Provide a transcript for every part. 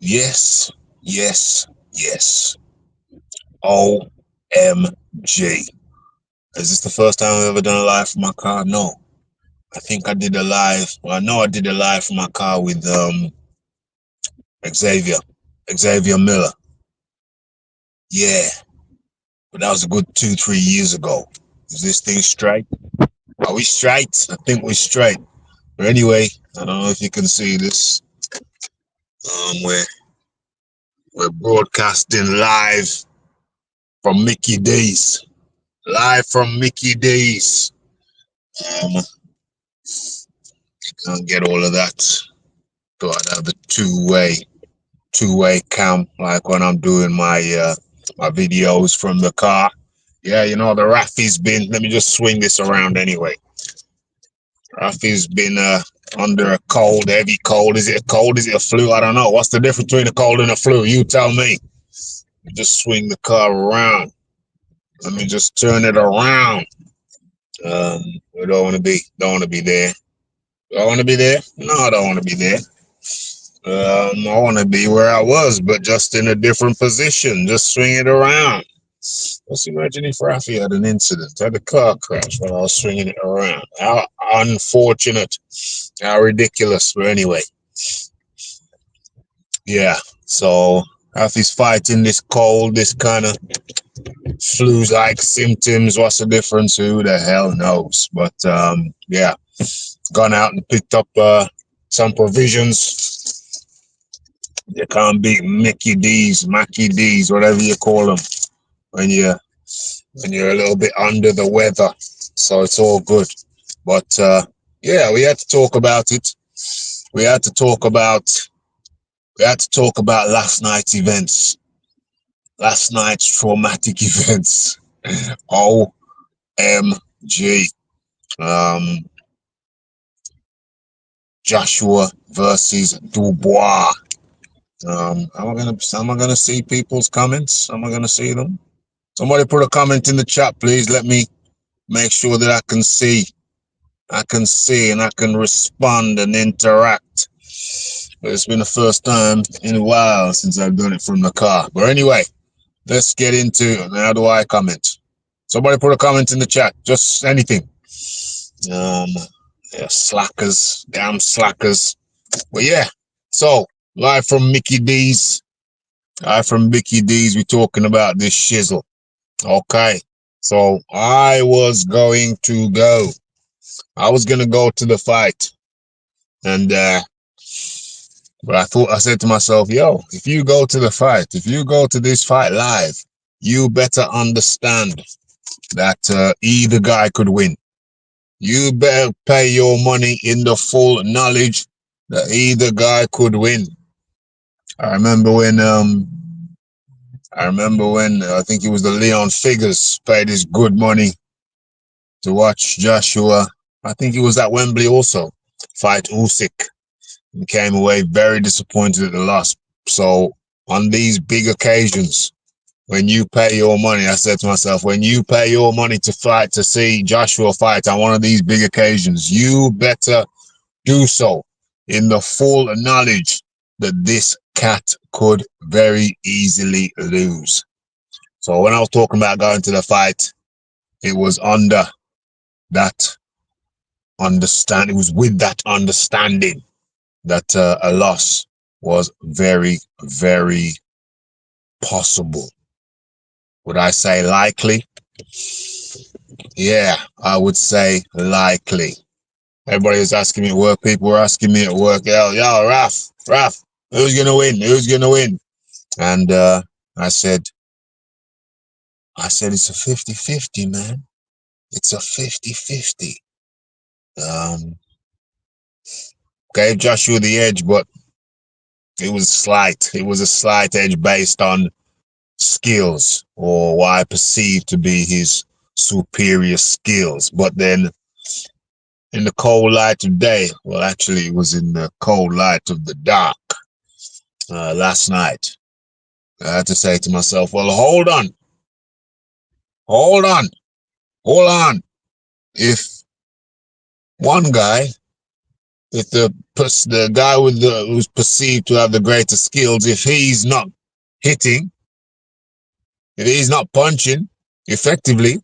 Yes, yes, yes. OMG. Is this the first time I've ever done a live for my car? No. I think I did a live. Well, I know I did a live for my car with Xavier. Xavier Miller. Yeah. But that was a good 2, 3 years ago. Is this thing straight? Are we straight? I think we're straight. But anyway, I don't know if you can see this. We're broadcasting live from Mickey D's. Live from Mickey D's. You can't get all of that. So I'd have a two-way cam like when I'm doing my videos from the car. Yeah, you know the Rafi's been. Let me just swing this around anyway. Rafi's been under a cold, heavy cold. Is it a cold? Is it a flu? I don't know. What's the difference between a cold and a flu? You tell me. Just swing the car around. Let me just turn it around. We don't want to be there. Do I want to be there? No, I don't want to be there. I want to be where I was, but just in a different position. Just swing it around. Let's imagine if Rafi had an incident, had a car crash while I was swinging it around. How unfortunate. How ridiculous. But anyway, yeah. So Rafi's fighting this cold, this kind of flu-like symptoms. What's the difference? Who the hell knows? But yeah, gone out and picked up some provisions. You can't beat Mickey D's, Mackie D's, whatever you call them, when you're a little bit under the weather. So it's all good. But yeah, we had to talk about it. We had to talk about last night's events, last night's traumatic events. OMG. Joshua versus Dubois. Am I gonna see people's comments? Am I gonna see them? Somebody put a comment in the chat, please. Let me make sure that I can see and I can respond and interact. But it's been the first time in a while since I've done it from the car. But anyway, let's get into how do I comment? Somebody put a comment in the chat, just anything. Yeah, slackers, damn slackers. But yeah, so live from Mickey D's. We're talking about this shizzle. Okay, so I was going to go to the fight, and but I said to myself, yo, if you go to this fight live, you better understand that either guy could win. You better pay your money in the full knowledge that either guy could win. I remember when I think it was the Leon Figures paid his good money to watch Joshua. I think it was at Wembley also fight Usyk, and came away very disappointed at the loss. So on these big occasions, when you pay your money, I said to myself, when you pay your money to see Joshua fight on one of these big occasions, you better do so in the full knowledge that this cat could very easily lose. So when I was talking about going to the fight, it was under that understanding. It was with that understanding that a loss was very, very possible. Would I say likely? Yeah, I would say likely. Everybody was asking me at work. People were asking me at work, yo, Raf, who's gonna win? Who's gonna win? And I said it's a 50-50, man. It's a 50-50. Gave Joshua the edge, but it was slight. It was a slight edge based on skills, or what I perceive to be his superior skills. But then in the cold light of day, well, actually it was in the cold light of the dark last night, I had to say to myself, well, hold on. If one guy if the guy with the who's perceived to have the greater skills, if he's not hitting, if he's not punching effectively,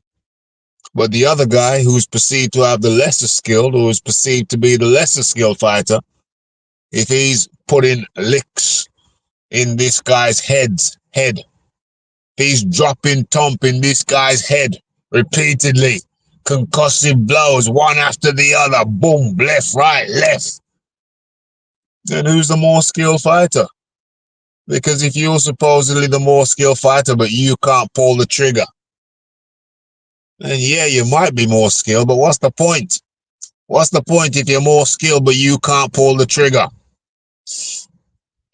but the other guy who's perceived to have the lesser skilled, or is perceived to be the lesser skilled fighter, if he's putting licks in this guy's head, if he's dropping thump in this guy's head repeatedly, concussive blows one after the other, boom, left, right, left, then who's the more skilled fighter? Because if you're supposedly the more skilled fighter, but you can't pull the trigger, then yeah, you might be more skilled, but what's the point? What's the point if you're more skilled, but you can't pull the trigger?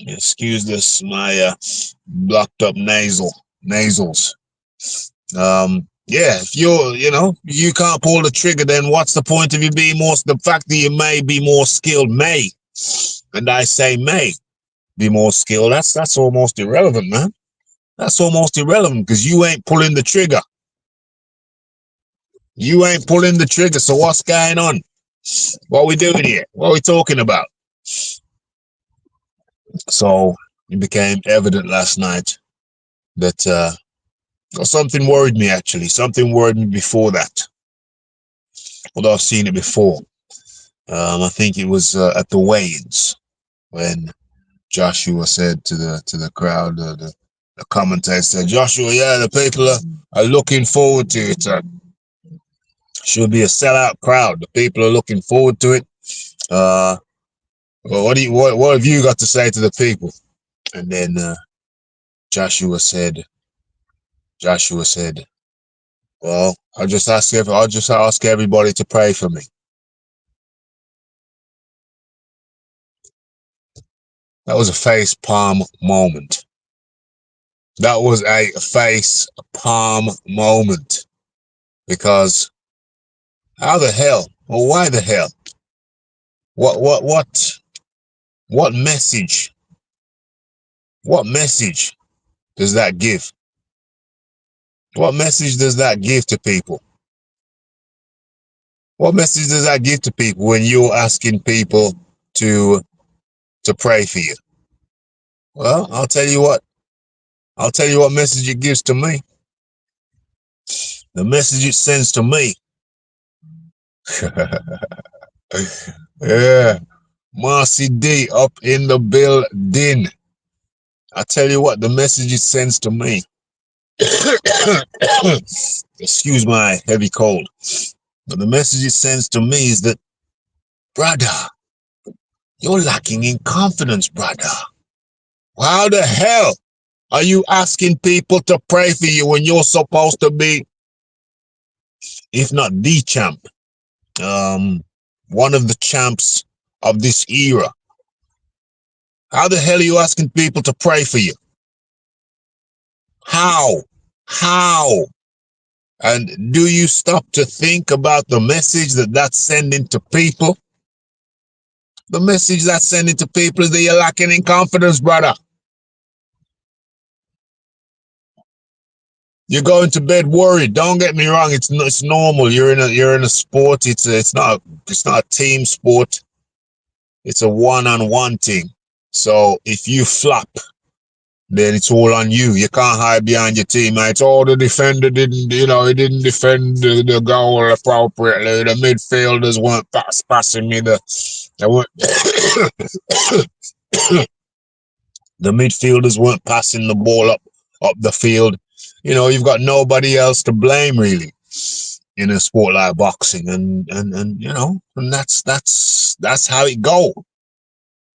Excuse this, my blocked up nasals. Yeah, if you can't pull the trigger, then what's the point of you being more? The fact that you may be more skilled may, and I say may be more skilled. That's almost irrelevant, man. That's almost irrelevant because you ain't pulling the trigger. You ain't pulling the trigger. So what's going on? What are we doing here? What are we talking about? So it became evident last night that something worried me, actually. Something worried me before that. Although I've seen it before. I think it was at the weigh-ins when Joshua said to the crowd, the commentator said, Joshua, yeah, the people are looking forward to it. Should be a sellout crowd. The people are looking forward to it. Well, what have you got to say to the people? And then Joshua said, well, I'll just ask everybody to pray for me. That was a face palm moment. That was a face palm moment. Because how the hell, or why the hell? What message? What message does that give? What message does that give to people? What message does that give to people when you're asking people to pray for you? Well, I'll tell you what message it gives to me. The message it sends to me. Yeah. Marcy D up in the building. I tell you what, the message it sends to me. Excuse my heavy cold. But the message it sends to me is that, brother, you're lacking in confidence, brother. How the hell are you asking people to pray for you when you're supposed to be, if not the champ, one of the champs of this era? How the hell are you asking people to pray for you? How? And do you stop to think about the message that's sending to people? The message that's sending to people is that you're lacking in confidence, brother. You're going to bed worried. Don't get me wrong. It's normal. You're in a sport. It's not a team sport. It's a one-on-one thing. So if you flop, then it's all on you. You can't hide behind your teammates. Oh, the defender didn't defend the goal appropriately. The midfielders weren't passing me the midfielders weren't passing the ball up the field. You've got nobody else to blame really in a sport like boxing, and that's how it go.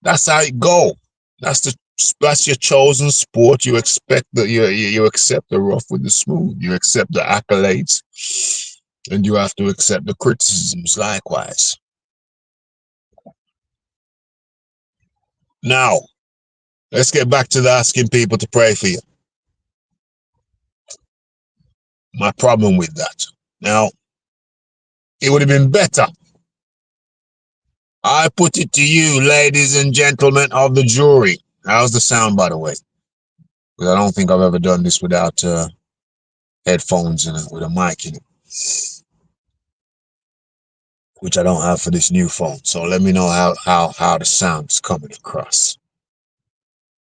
That's how it go. That's your chosen sport. You expect that you accept the rough with the smooth. You accept the accolades, and you have to accept the criticisms likewise. Now, let's get back to the asking people to pray for you. My problem with that. Now, it would have been better. I put it to you, ladies and gentlemen of the jury. How's the sound, by the way? Because I don't think I've ever done this without headphones and with a mic in it. which I don't have for this new phone. So let me know how the sound's coming across.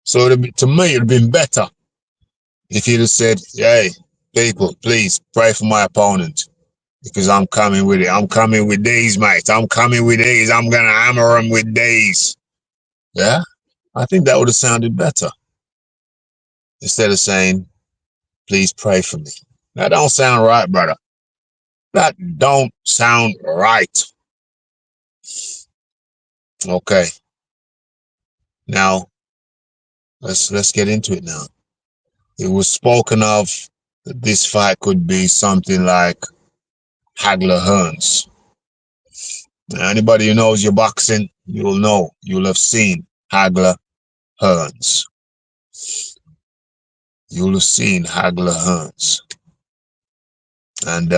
So to me, it'd have been better if you'd have said, "Hey, people, please pray for my opponent because I'm coming with it. I'm coming with these, mate. I'm coming with these. I'm gonna hammer them with these." Yeah, I think that would have sounded better instead of saying, "Please pray for me." That don't sound right, brother. That don't sound right. Okay, now let's get into it now. It was spoken of that this fight could be something like Hagler Hearns. Now, anybody who knows your boxing, you'll know, you'll have seen Hagler Hearns. You'll have seen Hagler Hearns. And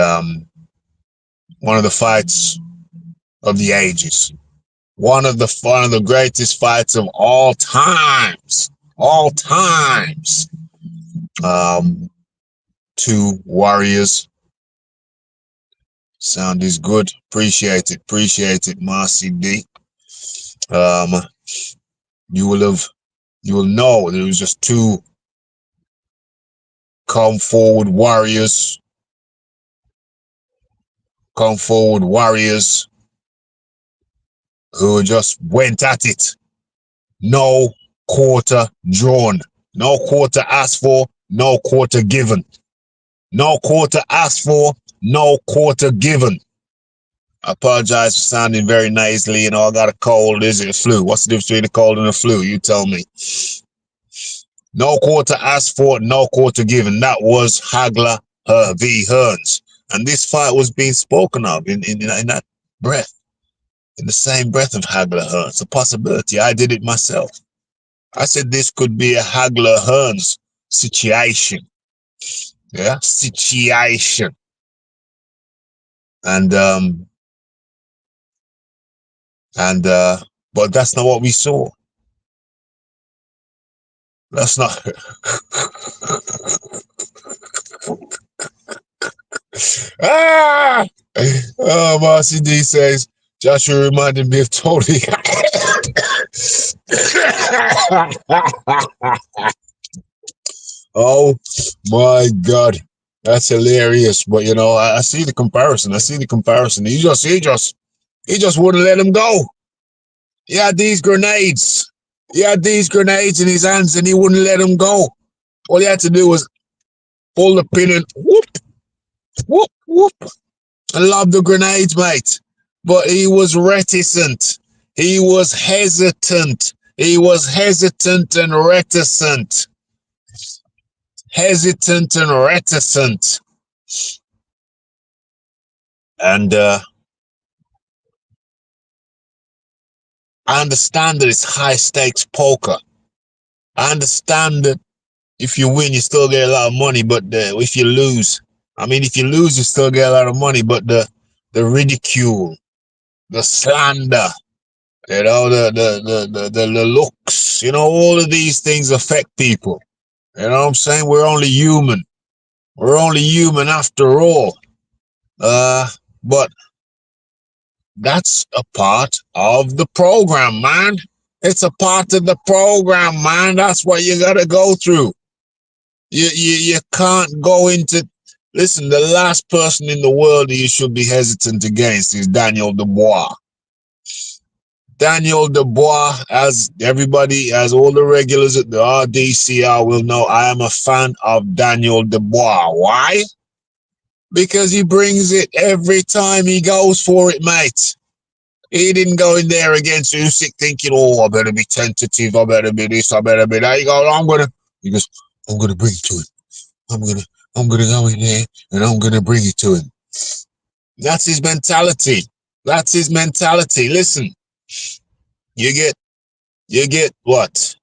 one of the fights of the ages. One of the greatest fights of all times. All times. Two warriors. Sound is good. Appreciate it, Marcy D. You will know there was just two come forward warriors who just went at it. No quarter drawn. No quarter asked for. No quarter given. No quarter asked for. No quarter given. I apologize for sounding very nicely. You know, I got a cold. Is it a flu? What's the difference between a cold and a flu? You tell me. No quarter asked for. No quarter given. That was Hagler v. Hearns. And this fight was being spoken of in that breath. In the same breath of Hagler Hearns. A possibility. I did it myself. I said this could be a Hagler Hearns situation. Yeah, situation. And but that's not what we saw. That's not. Ah! Oh, Marcy D says Joshua reminded me of Tony. Oh my God, that's hilarious. But you know, I see the comparison. He just wouldn't let him go. He had these grenades. In his hands, and he wouldn't let him go. All he had to do was pull the pin and whoop, whoop, whoop. I love the grenades, mate. But he was reticent. He was hesitant. And reticent. And I understand that it's high stakes poker. I understand that if you win, you still get a lot of money. But if you lose, you still get a lot of money. But the ridicule, the slander, you know, the looks, you know, all of these things affect people. You know what I'm saying? We're only human. After all. But that's a part of the program, man. It's a part of the program, man. That's what you gotta go through. You can't go into. Listen, the last person in the world you should be hesitant against is Daniel Dubois. Daniel Dubois, as all the regulars at the RDCR will know, I am a fan of Daniel Dubois. Why? Because he brings it every time he goes for it, mate. He didn't go in there against Usyk thinking, oh, I better be tentative, I better be this, I better be that. He goes, I'm gonna bring it to him. I'm gonna go in there and I'm gonna bring it to him. That's his mentality. Listen, you get what?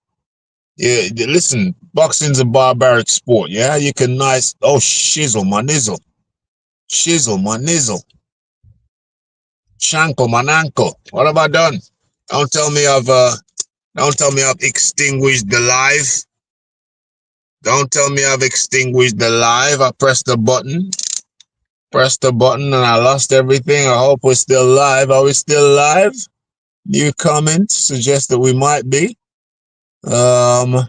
Yeah, listen, boxing's a barbaric sport. Yeah, you can shizzle my nizzle. Shankle my nankle. What have I done? Don't tell me I've extinguished the live. Don't tell me I've extinguished the live. I pressed the button. pressed the button and I lost everything. I hope we're still live. Are we still live? New comment suggests that we might be. Yeah,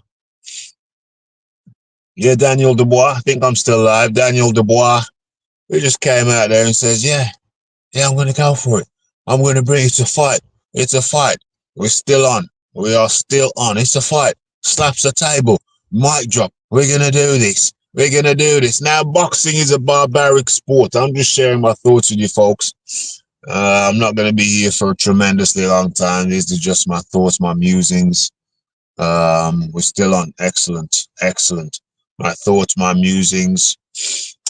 Daniel Dubois. I think I'm still live. Daniel Dubois. He just came out there and says, yeah, I'm going to go for it. I'm going to bring it. It's a fight. It's a fight. We're still on. We are still on. It's a fight. Slaps the table. Mic drop. We're going to do this. We're going to do this. Now, boxing is a barbaric sport. I'm just sharing my thoughts with you folks. I'm not going to be here for a tremendously long time. These are just my thoughts, my musings. We're still on. Excellent. Excellent. My thoughts, my musings.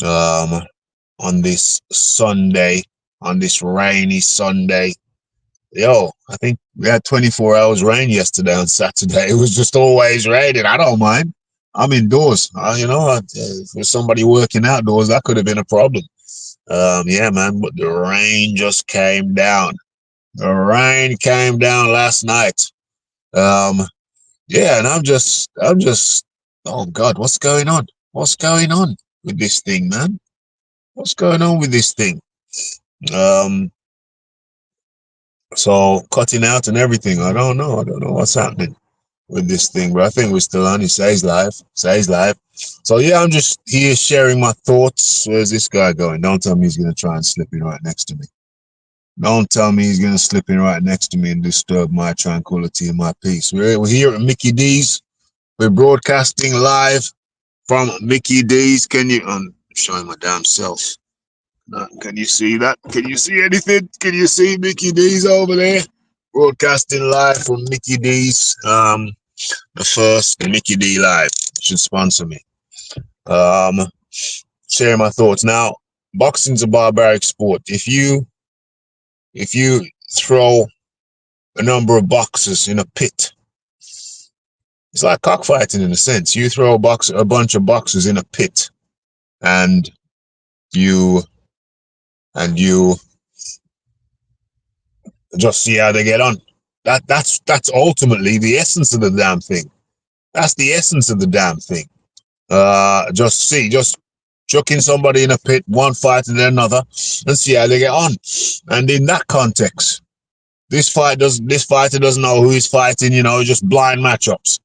On this Sunday, on this rainy Sunday. Yo, I think we had 24 hours rain yesterday on Saturday. It was just always raining. I don't mind. I'm indoors. For somebody working outdoors, that could have been a problem. Yeah, man, but the rain just came down. The rain came down last night. Yeah, and oh God, what's going on? What's going on with this thing, man? What's going on with this thing? So cutting out and everything. I don't know what's happening with this thing, but I think we're still on. He says live. So yeah, I'm just here sharing my thoughts. Where's this guy going? Don't tell me he's gonna try and slip in right next to me. Don't tell me he's gonna slip in right next to me and disturb my tranquility and my peace. We're here at Mickey D's. We're broadcasting live from Mickey D's. Can you? I'm showing my damn self. Can you see that? Can you see anything? Can you see Mickey D's over there? Broadcasting live from Mickey D's. The first Mickey D Live should sponsor me. Sharing my thoughts. Now, boxing's a barbaric sport. If you throw a number of boxers in a pit, it's like cockfighting in a sense. You throw a bunch of boxers in a pit, and you just see how they get on. That's ultimately the essence of the damn thing. That's the essence of the damn thing. Just chucking somebody in a pit, one fight and then another, and see how they get on. And in that context, this fighter doesn't know who he's fighting. Just blind matchups.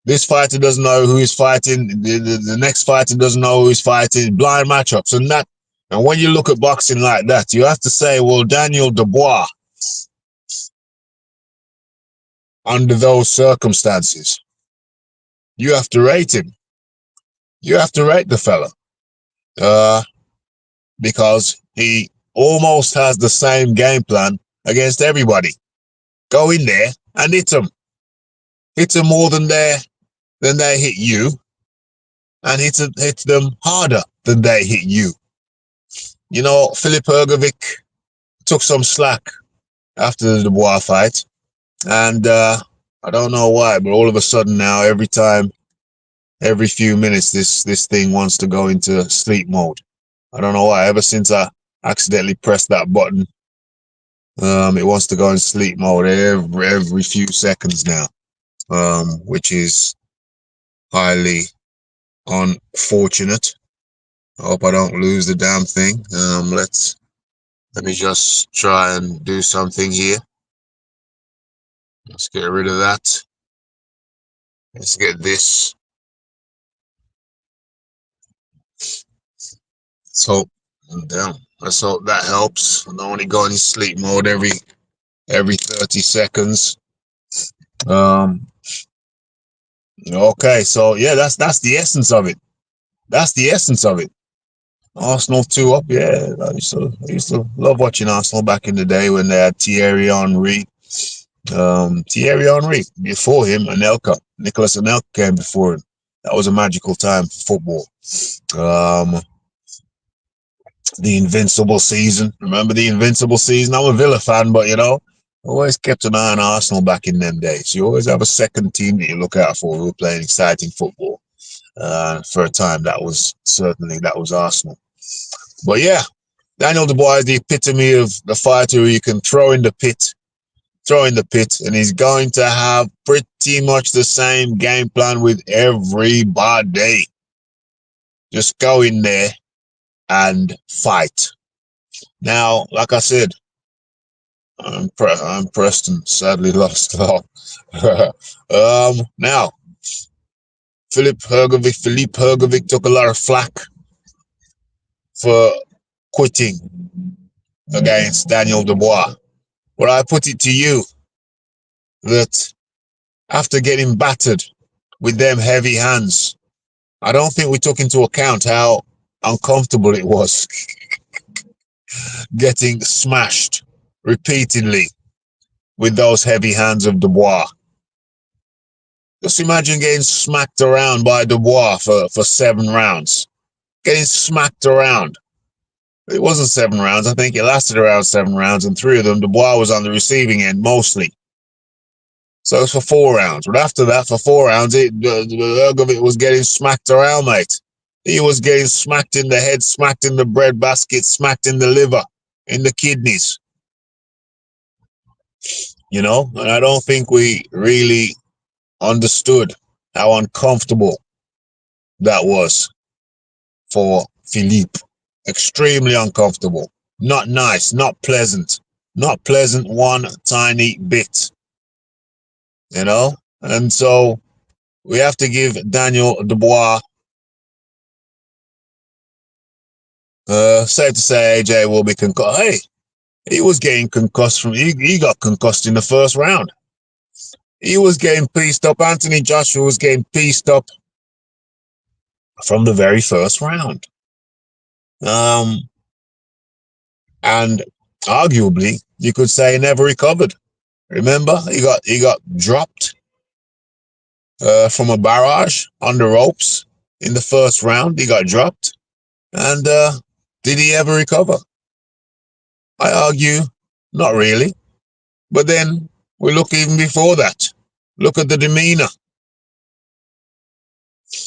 This fighter doesn't know who he's fighting. The next fighter doesn't know who he's fighting. Blind matchups, and when you look at boxing like that, you have to say, well, Daniel Dubois, under those circumstances, you have to rate him. You have to rate the fella. Because he almost has the same game plan against everybody. Go in there and hit them. Hit them more than they hit you, and hit them harder than they hit you. Filip Hrgovic took some slack after the Dubois fight, and I don't know why, but all of a sudden now, every few minutes, this thing wants to go into sleep mode. I don't know why. Ever since I accidentally pressed that button, it wants to go in sleep mode every few seconds now, which is highly unfortunate. I hope I don't lose the damn thing. Let me just try and do something here. Let's get rid of that. Let's get this. Let's hope that helps. I don't want to go in sleep mode every 30 seconds. Okay, so yeah, that's the essence of it. That's the essence of it. Arsenal 2 up, yeah. I used to love watching Arsenal back in the day when they had Thierry Henry. Thierry Henry, before him, Nicolas Anelka came before him. That was a magical time for football. The Invincible season. Remember the Invincible season? I'm a Villa fan, but always kept an eye on Arsenal back in them days. You always have a second team that you look out for who are playing exciting football. For a time, that was Arsenal. But yeah, Daniel Dubois is the epitome of the fighter who you can throw in the pit, and he's going to have pretty much the same game plan with everybody. Just go in there and fight. Now, like I said, I'm Preston. Sadly lost all. Now, Philippe Hergovic took a lot of flack for quitting against Daniel Dubois. But I put it to you that after getting battered with them heavy hands, I don't think we took into account how uncomfortable it was getting smashed repeatedly with those heavy hands of Dubois. Just imagine getting smacked around by Dubois for 7 rounds. Getting smacked around. It wasn't 7 rounds. I think it lasted around 7 rounds, and 3 of them, Dubois was on the receiving end mostly. So it's for 4 rounds. But after that, for 4 rounds, Ergovic was getting smacked around, mate. He was getting smacked in the head, smacked in the breadbasket, smacked in the liver, in the kidneys. And I don't think we really understood how uncomfortable that was for Philippe. Extremely uncomfortable. Not nice, not pleasant. Not pleasant one tiny bit. And so we have to give Daniel Dubois, safe to say AJ will be concussed. Hey, he was getting concussed he got concussed in the first round. He was getting pieced up. Anthony Joshua was getting pieced up from the very first round. And arguably, you could say he never recovered. Remember, he got dropped from a barrage on the ropes in the first round. He got dropped. And did he ever recover? I argue, not really. But then we look even before that. Look at the demeanor.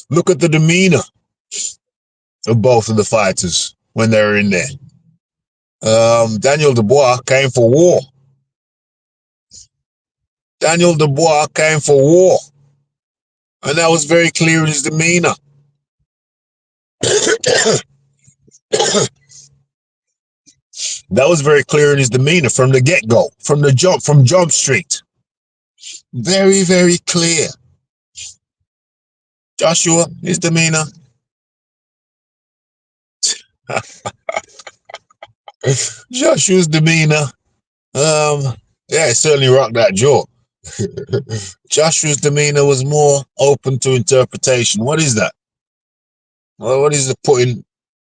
Look at the demeanor of both of the fighters when they were in there. Daniel Dubois came for war. Daniel Dubois came for war. And that was very clear in his demeanor. That was very clear in his demeanor from the get-go, from Jump Street. Very, very clear. Joshua, his demeanor. Joshua's demeanor. Yeah, it certainly rocked that jaw. Joshua's demeanor was more open to interpretation. What is that? Well, what is the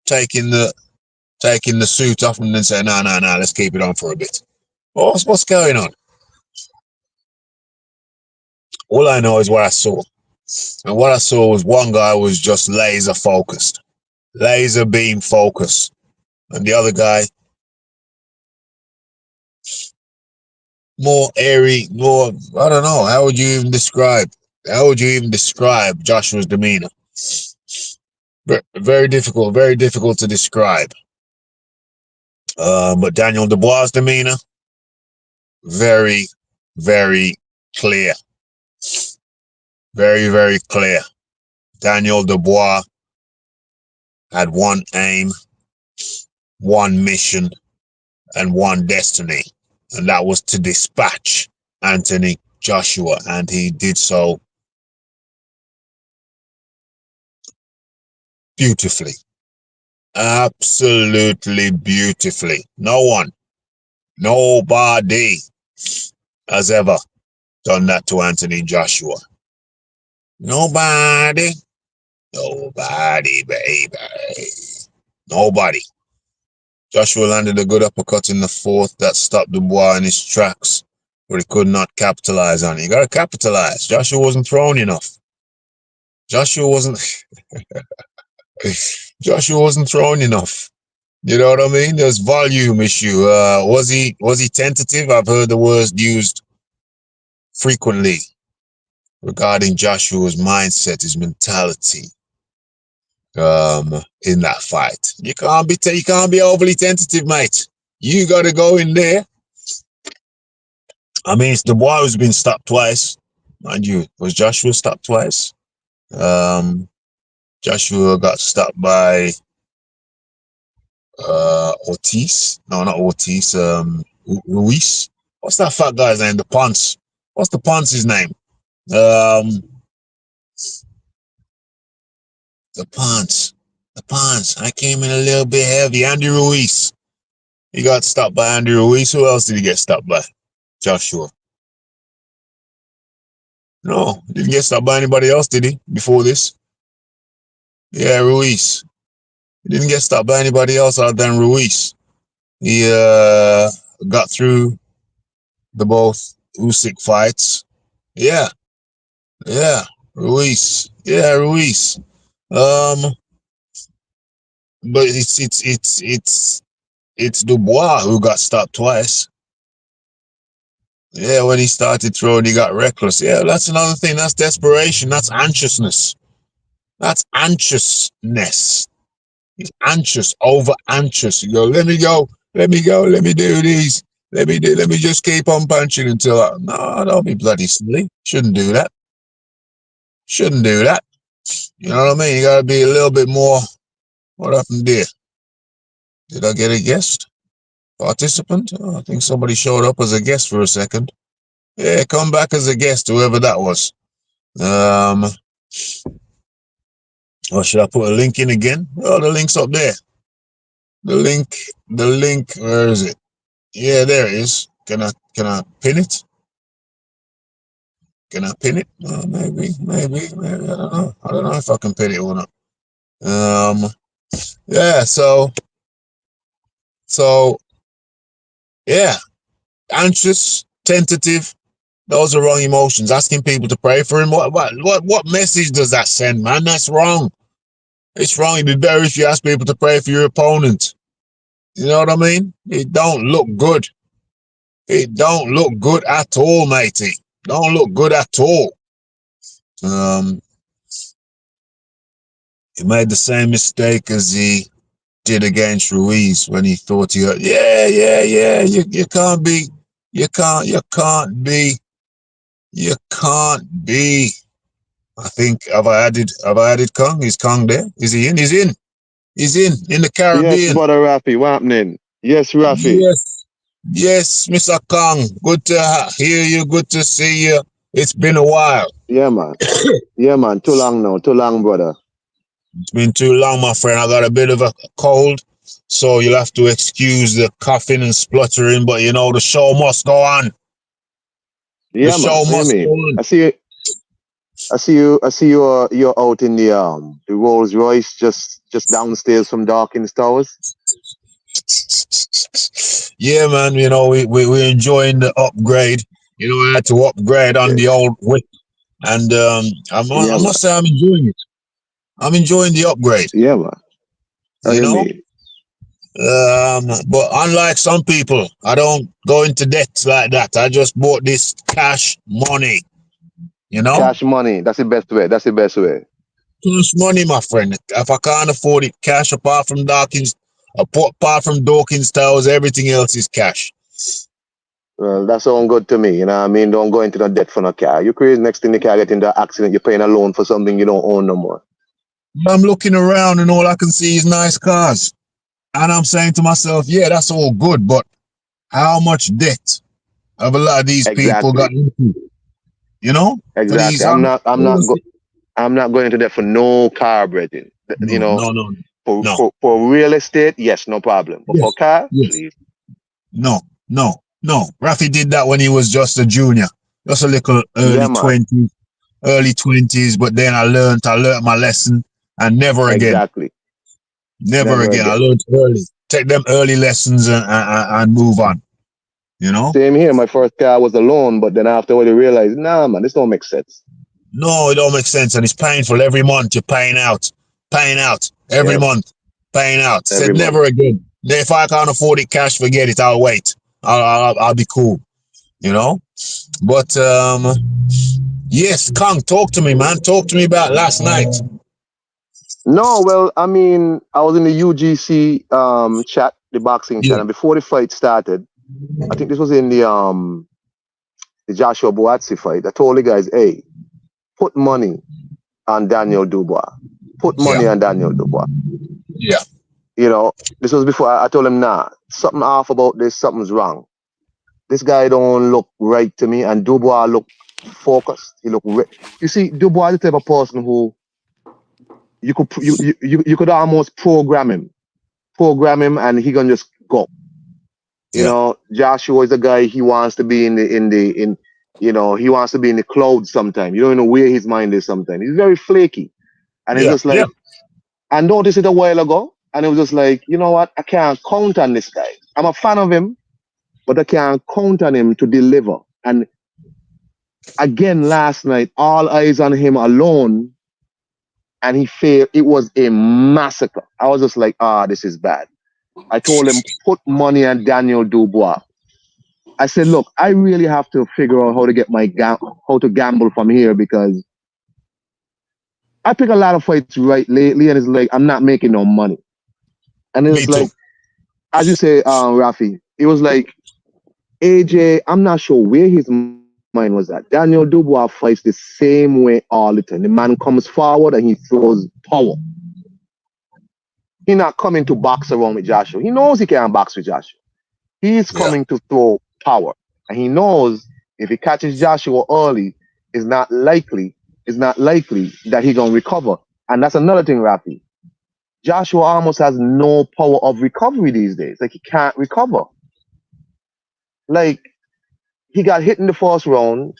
taking the suit off and then saying, no, let's keep it on for a bit. What's going on? All I know is what I saw. And what I saw was one guy was just laser focused. Laser beam focus. And the other guy, more airy, more, I don't know. How would you even describe Joshua's demeanor? Very difficult to describe. But Daniel Dubois' demeanor, very, very clear. Very, very clear. Daniel Dubois had one aim, one mission, and one destiny, and that was to dispatch Anthony Joshua, and he did so beautifully. Absolutely beautifully. Nobody has ever done that to Anthony Joshua. Nobody, baby. Nobody. Joshua landed a good uppercut in the fourth that stopped Dubois in his tracks, but he could not capitalize on it. You got to capitalize. Joshua wasn't throwing enough. Joshua wasn't throwing enough. You know what I mean? There's volume issue. Was he tentative? I've heard the words used frequently regarding Joshua's mindset, his mentality in that fight. You can't be overly tentative, mate. You got to go in there. I mean, it's Dubois who's been stopped twice, mind you. Was Joshua stopped twice? Joshua got stopped by Ortiz. No, not Ortiz. Ruiz. What's that fat guy's name? The Ponce. What's the Ponce's name? Um, the Ponce. The Ponce. I came in a little bit heavy. Andy Ruiz. He got stopped by Andy Ruiz. Who else did he get stopped by? Joshua. No, he didn't get stopped by anybody else, did he? Before this? Yeah, Ruiz. He didn't get stopped by anybody else other than Ruiz. He got through the both Usyk fights. Yeah, yeah, Ruiz. Yeah, Ruiz. Um, but it's Dubois who got stopped twice. Yeah, when he started throwing, he got reckless. Yeah, that's another thing. That's desperation. That's anxiousness. That's anxiousness. He's anxious, over anxious. You go, let me go, let me go, let me do these. Let me just keep on punching until no, don't be bloody silly. Shouldn't do that. Shouldn't do that. You know what I mean? You gotta be a little bit more. What happened there? Did I get a guest? Participant? Oh, I think somebody showed up as a guest for a second. Yeah, come back as a guest, whoever that was. Or should I put a link in again? Oh, the link's up there. The link, where is it? Yeah, there it is. Can I pin it? Can I pin it? Maybe. I don't know. I don't know if I can pin it or not. Yeah. So, yeah. Anxious, tentative. Those are wrong emotions. Asking people to pray for him. What message does that send, man? That's wrong. It's wrong. It'd be better if you ask people to pray for your opponent. You know what I mean? It don't look good. It don't look good at all, matey. Don't look good at all. He made the same mistake as he did against Ruiz when he thought he heard, yeah. You can't be, you can't be. I think have I added Kong? Is Kong there? Is he in? He's in the Yes, Caribbean. brother Rafi, what happening? Yes, Rafi. Yes, Mr. Kong. Good to hear you. Good to see you. It's been a while. Yeah, man. Yeah, man. Too long now. Too long, brother. It's been too long, my friend. I got a bit of a cold, so you'll have to excuse the coughing and spluttering, but you know, the show must go on. The Yeah, man. show What you must go mean? on. I see you. You're out in the Rolls Royce, just downstairs from Dawkins Towers. Yeah, man, you know, we're enjoying the upgrade. You know, I had to upgrade on Okay. the old whip, and Yeah, I man. must say I'm enjoying it. I'm enjoying the upgrade, Yeah, man. What you you know? mean? But unlike some people, I don't go into debt like that. I just bought this cash money, you know? Cash money. That's the best way. That's the best way. Cash money, my friend. If I can't afford it, cash apart from Dawkins Towers, everything else is cash. Well, that sounds good to me. You know what I mean? Don't go into the debt for no car. You crazy. Next thing the car get into an accident, you're paying a loan for something you don't own no more. I'm looking around and all I can see is nice cars. And I'm saying to myself, yeah, that's all good, but how much debt have a lot of these people got Exactly. into? You know? For Exactly. these, I'm I'm not going into debt for no car, Brethren. You no, know, no, no, no. for real estate, yes, no problem. But for Yes, car, yes. please. No. Rafi did that when he was just a junior, just a little Yeah, man. early 20s. But then I learned my lesson, and never again, Exactly. never Never again. I again. learned early. Take them early lessons and move on. You know? Same here. My first car was a loan, but then afterward, I realized, nah, man, this don't make sense. No, it don't make sense, and it's painful every month. You're paying out every Yeah, month, paying out. every Said month. never again. If I can't afford it cash, forget it. I'll wait. I'll be cool. You know. But yes, Kong, talk to me, man. Talk to me about last night. No, well, I mean, I was in the UGC chat, the boxing chat, Yeah, and before the fight started, I think this was in the Joshua Boatsi fight. I told the guys, hey, put money on Daniel Dubois. Put yeah, money on Daniel Dubois. yeah, You know, this was before I told him, nah, something off about this, something's wrong. This guy don't look right to me, and Dubois look focused. You see, Dubois is the type of person who you could almost program him, and he gonna just go. You Yeah, know, Joshua is a guy. He wants to be in he wants to be in the clouds sometimes. You don't know where his mind is sometimes. He's very flaky, and it's yeah, just yeah. like I noticed it a while ago, and it was just like, you know what? I can't count on this guy. I'm a fan of him, but I can't count on him to deliver. And again, last night, all eyes on him alone, and he failed. It was a massacre. I was just like, this is bad. I told him, put money on Daniel Dubois. I said, look, I really have to figure out how to get how to gamble from here because I pick a lot of fights right lately, and it's like I'm not making no money. And Me it's too. like, as you say, Rafi, it was like AJ. I'm not sure where his mind was at. Daniel Dubois fights the same way all the time. The man comes forward and he throws power. He's not coming to box around with Joshua. He knows he can't box with Joshua. He's Yeah. coming to throw power. And he knows if he catches Joshua early, it's not likely, it's not likely that he's gonna recover. And that's another thing, Rafi. Joshua almost has no power of recovery these days. Like he can't recover. Like he got hit in the first round,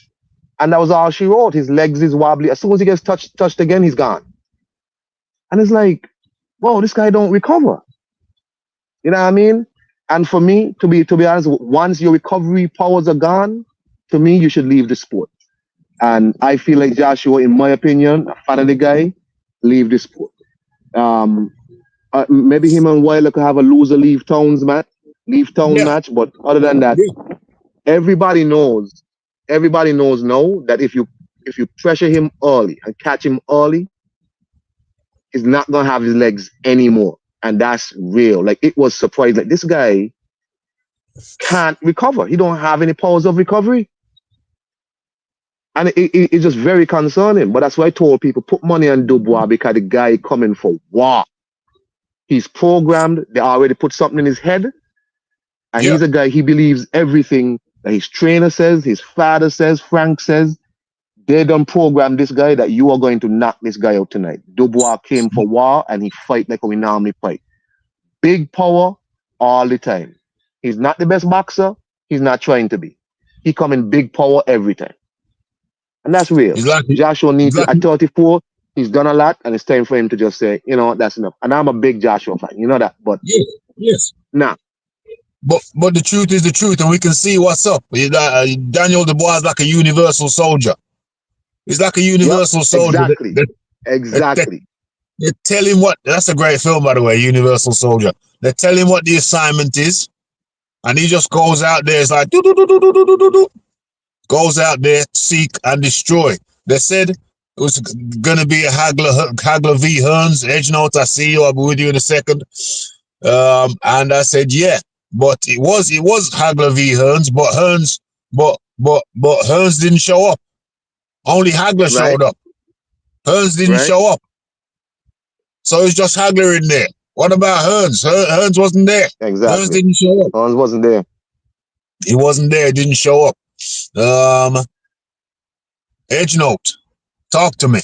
and that was all she wrote. His legs is wobbly. As soon as he gets touched again, he's gone. And it's like, whoa, this guy don't recover. You know what I mean? And for me, to be honest, once your recovery powers are gone, to me, you should leave the sport. And I feel like Joshua, in my opinion, a fan of the guy, leave the sport. Um, maybe him and Wilder could have a loser leave town Yeah. match. But other than that, Yeah. everybody knows, everybody knows now that if you pressure him early and catch him early, he's not gonna have his legs anymore. And that's real. Like it was surprising. Like this guy can't recover. He don't have any powers of recovery. And it's just very concerning. But that's why I told people put money on Dubois because the guy coming for war. He's programmed. They already put something in his head. And Yeah. he's a guy, he believes everything that his trainer says, his father says, Frank says. They done program this guy that you are going to knock this guy out tonight. Dubois came for war and he fight like we normally fight. Big power all the time. He's not the best boxer. He's not trying to be. He come in big power every time. And that's real. It's like Joshua it's needs to, like at 34, he's done a lot and it's time for him to just say, you know what, that's enough. And I'm a big Joshua fan. You know that. But yes, yes. nah, But the truth is the truth, and we can see what's up. Daniel Dubois is like a universal soldier. He's like a yep, universal soldier. exactly. They, Exactly. they tell him what. That's a great film, by the way, Universal Soldier. They tell him what the assignment is, and he just goes out there. It's like do do do do do do do do. Goes out there, seek and destroy. They said it was gonna be a Hagler v Hearns. Edge note, I see you. I'll be with you in a second. And I said, yeah, but it was Hagler v Hearns, but Hearns didn't show up. Only Hagler Right? showed up. Hearns didn't Right? show up, so it's just Hagler in there. What about Hearns? Hearns wasn't there. Hearns Exactly. didn't show up. Hans wasn't there. He wasn't there. Didn't show up. Um, Edge note, talk to me.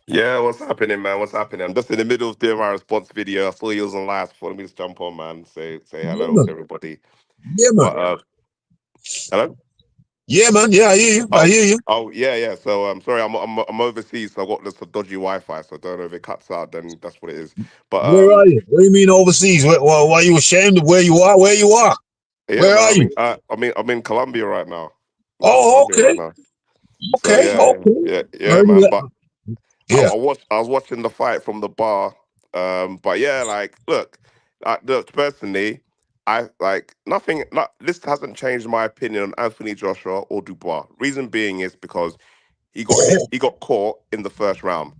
Yeah, what's happening, man? What's happening? I'm just in the middle of doing my response video. I saw you was on last before. Let me just jump on, man. Say Yeah, hello to man. everybody. Yeah, man. But hello. Yeah, man. Yeah, I hear you. I Oh, hear you. yeah. So I'm sorry, I'm overseas, so I got this dodgy Wi-Fi. So I don't know if it cuts out. Then that's what it is. But Where are you? What do you mean overseas? Why are you ashamed of where you are? Where you are? yeah, Where man. are you? I'm in Colombia right now. I'm in Oh, Colombia right okay. now. So Okay. Okay. yeah, Very man. well. But Yeah. I was watching the fight from the bar. But yeah, like, look, personally, I like nothing. Not, this hasn't changed my opinion on Anthony Joshua or Dubois. Reason being is because he got caught in the first round.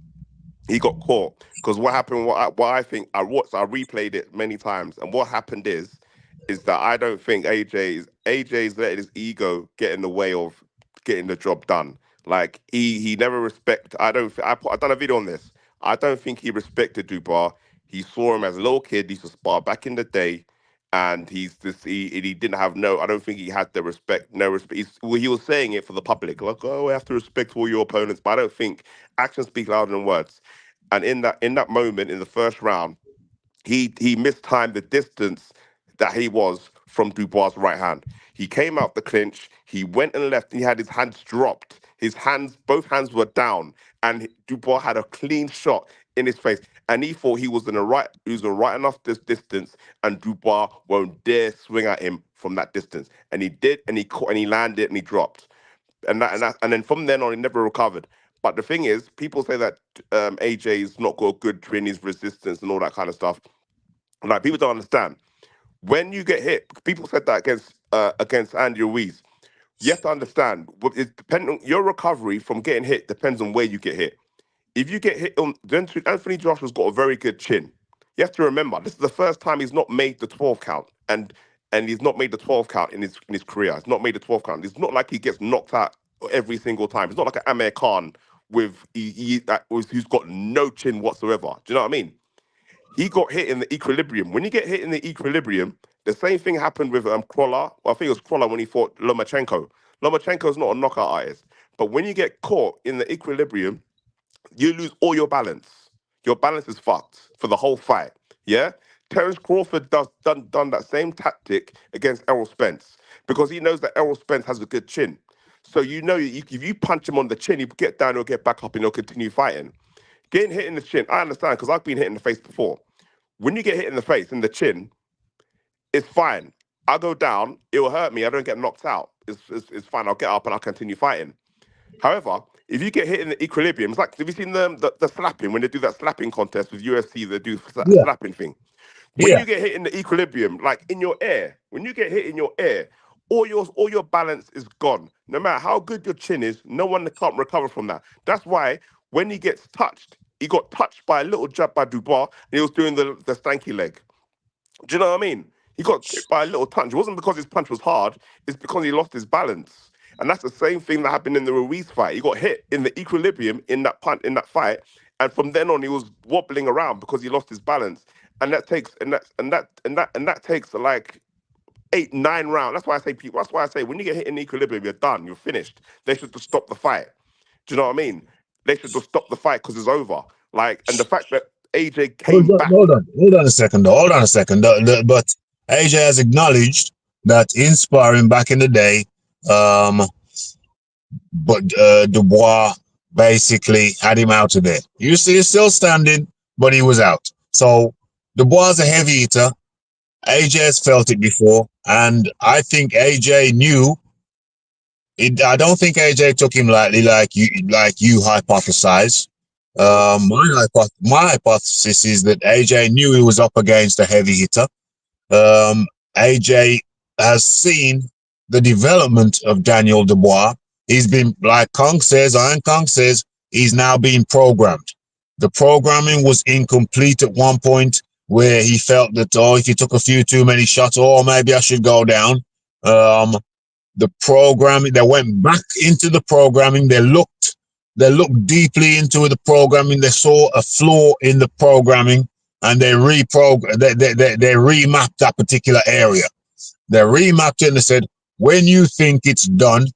He got caught because what happened? What I think I replayed it many times, and what happened is that I don't think AJ's letting his ego get in the way of getting the job done. Like he never respect. I don't. I done a video on this. I don't think he respected Dubois. He saw him as a little kid. He used to spar back in the day, and he didn't have no. I don't think he had the respect. No respect. Well, he was saying it for the public, like, oh, we have to respect all your opponents. But I don't think actions speak louder than words. And in that moment in the first round, he mistimed the distance that he was from Dubois' right hand. He came out the clinch, he went and left, and he had his hands dropped. Both hands were down, and Dubois had a clean shot in his face. And he thought he was in right enough distance, and Dubois won't dare swing at him from that distance. And he did, and he caught, and he landed, and he dropped. And then from then on, he never recovered. But the thing is, people say that AJ's not got good in his resistance and all that kind of stuff. Like, people don't understand. When you get hit, people said that against Andy Ruiz. You have to understand. It's depending on your recovery from getting hit depends on where you get hit. If you get hit on, Anthony Joshua's got a very good chin. You have to remember, this is the first time he's not made the 12 count, and he's not made the 12 count in his career. He's not made the 12 count. It's not like he gets knocked out every single time. It's not like an Amir Khan who's got no chin whatsoever. Do you know what I mean? He got hit in the equilibrium. When you get hit in the equilibrium, the same thing happened with Krolla. Well, I think it was Krolla when he fought Lomachenko. Lomachenko's not a knockout artist, but when you get caught in the equilibrium, you lose all your balance. Your balance is fucked for the whole fight. Yeah? Terence Crawford done that same tactic against Errol Spence because he knows that Errol Spence has a good chin. So if you punch him on the chin, he'll get down, he'll get back up, and he'll continue fighting. Getting hit in the chin, I understand because I've been hit in the face before. When you get hit in the face, in the chin, it's fine. I go down, it will hurt me. I don't get knocked out. It's fine. I'll get up and I'll continue fighting. However, if you get hit in the equilibrium, it's like, have you seen the slapping, when they do that slapping contest with UFC, they do Yeah, slapping thing? When yeah. you get hit in the equilibrium, like in your air, when you get hit in your air, all your balance is gone. No matter how good your chin is, no one can't recover from that. That's why when he gets touched, he got touched by a little jab by Dubois, and he was doing the stanky leg. Do you know what I mean? He got hit by a little punch. It wasn't because his punch was hard, it's because he lost his balance. And that's the same thing that happened in the Ruiz fight. He got hit in the equilibrium in that fight, and from then on he was wobbling around because he lost his balance. And that takes like 8, 9 rounds. That's why I say when you get hit in equilibrium, you're done. You're finished. They should just stop the fight. Do you know what I mean? They should just stop the fight because it's over. Like, and the fact that AJ Hold came on, back. hold on a second, though. Hold on a second. But AJ has acknowledged that in sparring back in the day, um, but Dubois basically had him out of there. You see, he's still standing, but he was out. So Dubois is a heavy hitter. AJ has felt it before, and I think AJ knew. I don't think AJ took him lightly, like you hypothesize. Mhm. My hypothesis is that AJ knew he was up against a heavy hitter. AJ has seen the development of Daniel Dubois. He's been, like Iron Kong says, he's now being programmed. The programming was incomplete at one point where he felt that, if he took a few too many shots, maybe I should go down. The programming, they went back into the programming. They looked deeply into the programming. They saw a flaw in the programming, and they remapped that particular area. They remapped it and they said, when you think it's done,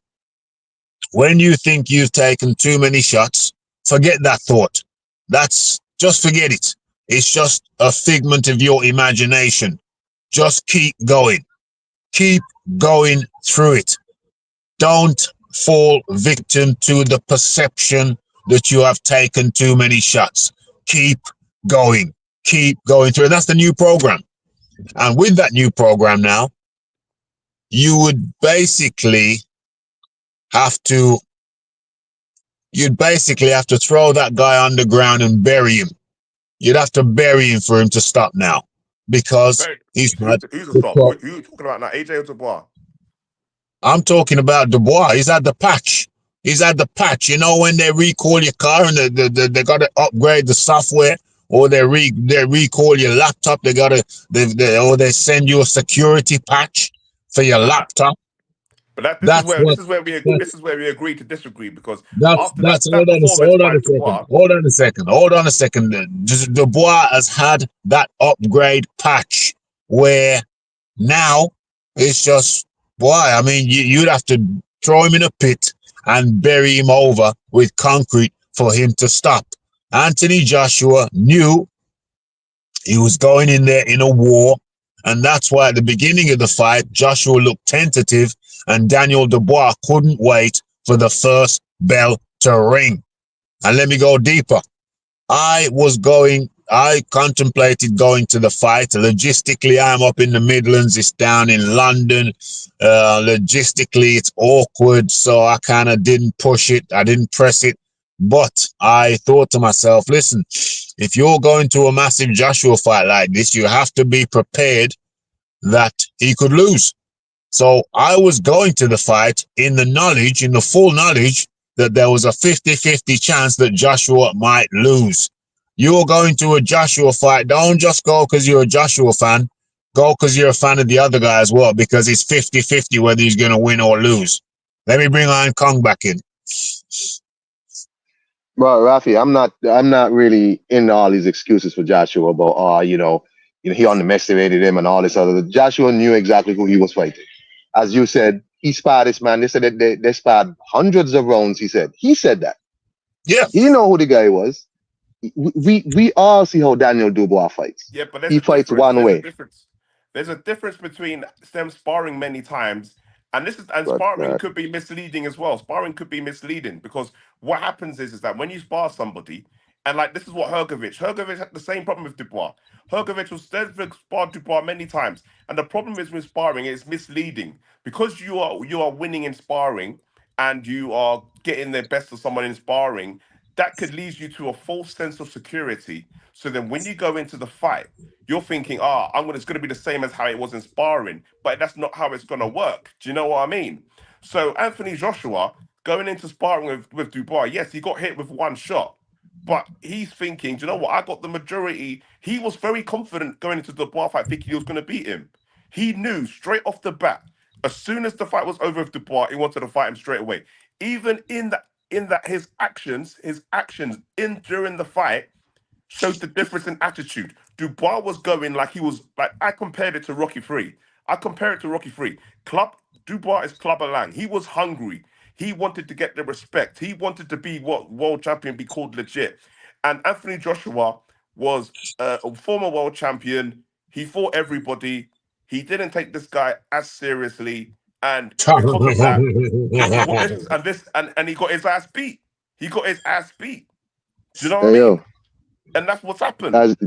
when you think you've taken too many shots, forget that thought. Just forget it. It's just a figment of your imagination. Just keep going. Keep going through it. Don't fall victim to the perception that you have taken too many shots. Keep going. Keep going through it. That's the new program. And with that new program now, you would basically have to throw that guy underground and bury him. You'd have to bury him for him to stop now, because he's Who's had who's the the stop? pro- Who you talking about now? AJ or Dubois? I'm talking about Dubois. He's at the patch. He's at the patch. You know, when they recall your car and they got to upgrade the software, or they recall your laptop. Or they send you a security patch for your Ah, laptop. but But that this is That's where what. this is where we That's this is where we agree to disagree because That's after that's that performance hold on by a second. Dubois, Hold on a second. Hold on a second. Dubois has had that upgrade patch where now it's just boy. I mean, you'd have to throw him in a pit and bury him over with concrete for him to stop. Anthony Joshua knew he was going in there in a war, and that's why at the beginning of the fight, Joshua looked tentative, and Daniel Dubois couldn't wait for the first bell to ring. And let me go deeper. I contemplated going to the fight. Logistically, I'm up in the Midlands. It's down in London. Logistically, it's awkward. So I kind of didn't push it. I didn't press it. But I thought to myself, listen, if you're going to a massive Joshua fight like this, you have to be prepared that he could lose. So I was going to the fight in the full knowledge that there was a 50-50 chance that Joshua might lose. You're going to a Joshua fight. Don't just go because you're a Joshua fan. Go because you're a fan of the other guy as well, because it's 50-50 whether he's going to win or lose. Let me bring Iron Kong back in. Well, Rafi, I'm not really in all these excuses for Joshua about he underestimated him and all this other. Joshua knew exactly who he was fighting. As you said, he sparred this man. They said that they sparred hundreds of rounds. He said that Yeah. he didn't know who the guy was. We all see how Daniel Dubois fights. yeah, but there's He a fights difference. one There's a way, difference. There's a difference between them sparring many times, and but sparring could be misleading as well. Sparring could be misleading because what happens is that when you spar somebody, and like this is what Hergovich had the same problem with Dubois. Hergovich was sparred Dubois many times, and the problem is with sparring it's misleading because you are winning in sparring and you are getting the best of someone in sparring. That could lead you to a false sense of security. So then when you go into the fight, you're thinking, it's going to be the same as how it was in sparring, but that's not how it's going to work. Do you know what I mean? So Anthony Joshua going into sparring with Dubois, yes, he got hit with one shot, but he's thinking, do you know what? I got the majority. He was very confident going into the Dubois fight, thinking he was going to beat him. He knew straight off the bat, as soon as the fight was over with Dubois, he wanted to fight him straight away. Even in that his actions in during the fight showed the difference in attitude. Dubois was going like he was like I compared it to Rocky Three. I compare it to Rocky Three. Club Dubois is Clubber Lang. He was hungry. He wanted to get the respect. He wanted to be what world champion, be called legit. And Anthony Joshua was a former world champion. He fought everybody. He didn't take this guy as seriously, and because of that, this is what this is, and he got his ass beat. He got his ass beat. Do you know what I hey, mean? yo, And that's what's happened. as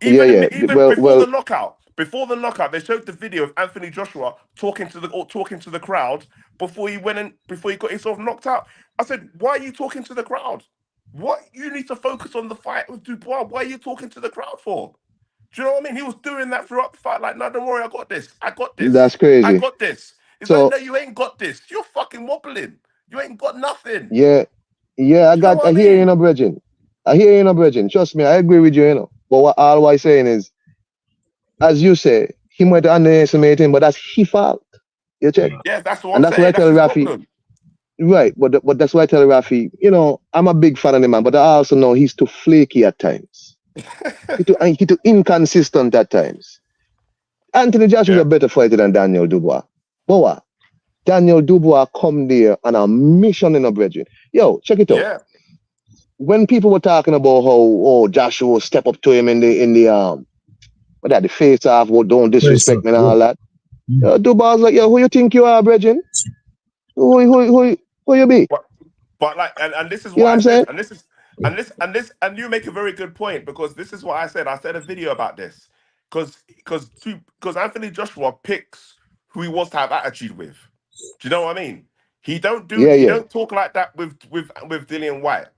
yeah, Even yeah. even Well, before well, the knockout, they showed the video of Anthony Joshua talking to the crowd before he got himself knocked out. I said, "Why are you talking to the crowd? What you need to focus on the fight with Dubois. Why are you talking to the crowd for? Do you know what I mean? He was doing that throughout the fight. Like, no, don't worry, I got this. I got this. that's I crazy. got this. It's like, no, So you ain't got this. You're fucking wobbling. You ain't got nothing. yeah, yeah. Do you know what I I hear you, mean? no, Bridging. I hear you, no, Bridging. Trust me, I agree with you, you know. But all I saying is, as you say, he might underestimate him, but that's his fault. You check, Yeah, that's what I'm and that's why I saying. That's tell his Rafi. problem. Right, but that's why I tell Rafi, I'm a big fan of the man, but I also know he's too flaky at times. He too inconsistent at times. Anthony Joshua is Yeah, a better fighter than Daniel Dubois. But what? Daniel Dubois come there on a mission in a brethren. Yo, check it out. yeah, When people were talking about how Joshua step up to him in the what that the face off, what don't Face disrespect up. me and Yeah. all that. Mm. Dubois like, yo, who you think you are, brethren? Who you be? but like, and this is You know what what I I'm said, saying? and you make a very good point because this is what I said. I said a video about this because Anthony Joshua picks who he wants to have attitude with. Do you know what I mean? Yeah, He yeah. don't talk like that with Dillian White.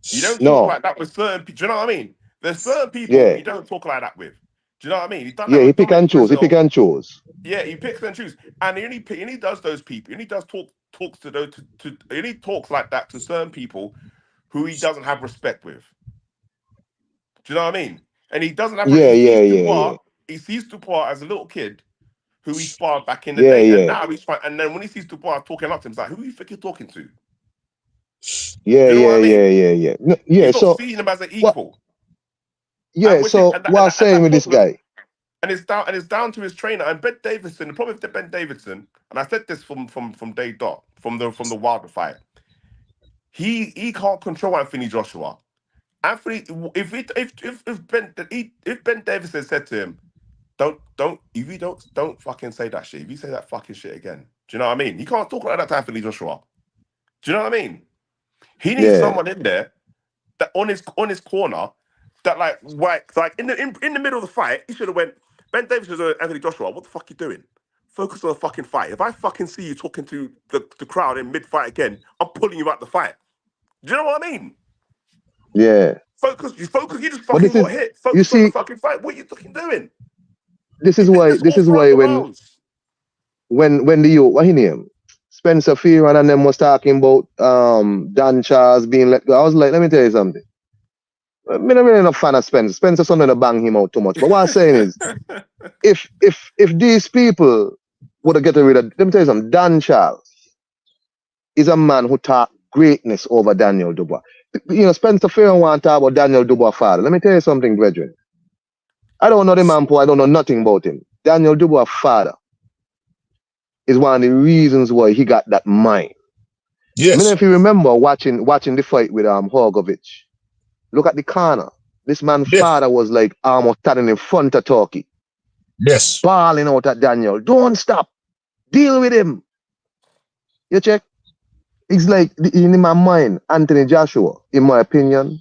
He don't talk No. like that with certain people. Do you know what I mean? There's certain people Yeah. he don't talk like that with. Do you know what I mean? He's done that Yeah, he with pick Dominic and choose. He pick Brazil. and choose. Yeah, he picks and chooses, and he does those people, and he does talks to those and he talks like that to certain people who he doesn't have respect with. Do you know what I mean? And he doesn't have. Yeah, He yeah, sees yeah, yeah. Dubois. He sees Dubois as a little kid who he sparred back in the Yeah, day, and yeah, now he's fine. And then when he sees Dubois talking up to him, he's like, "Who you think you're talking to?" Do yeah, you know what yeah, I yeah, mean? yeah, yeah. No, yeah. He's not So seeing him as an what? equal, Yeah. So what I'm and saying that with this problem. guy? And it's down to his trainer and Ben Davidson. The problem with Ben Davidson, and I said this from day dot from the Wilder fight, he can't control Anthony Joshua. Anthony, if Ben Davidson said to him, don't if you don't fucking say that shit. If you say that fucking shit again, do you know what I mean? He can't talk like that to Anthony Joshua. Do you know what I mean? He needs Yeah, someone in there that on his corner that like in the middle of the fight, he should have went. Ben Davis was Anthony Joshua. What the fuck you doing? Focus on the fucking fight. If I fucking see you talking to the crowd in mid fight again, I'm pulling you out the fight. Do you know what I mean? yeah. Focus. You focus. You just But fucking this is, got hit. you Focus on the see, fucking fight. What are you fucking doing? this You is did why, this all throughout the rounds. when the what he name Spencer Fearon and them was talking about Dan Charles being let go. I was like, let me tell you something. I'm not really a fan of Spencer. Spencer something to bang him out too much. But what I'm saying is, if these people would have get rid of, let me tell you something. Dan Charles is a man who taught greatness over Daniel Dubois. You know, Spencer Fearon want to talk about Daniel Dubois' father. Let me tell you something, brethren. I don't know the man, I don't know nothing about him. Daniel Dubois' father is one of the reasons why he got that mind. I mean, Yes, if you remember watching the fight with Horgovich, look at the corner. This man's yes, father was like almost standing in front of Turkey, yes, bawling out at Daniel. Don't stop. Deal with him. You check? It's like in my mind, Anthony Joshua, in my opinion,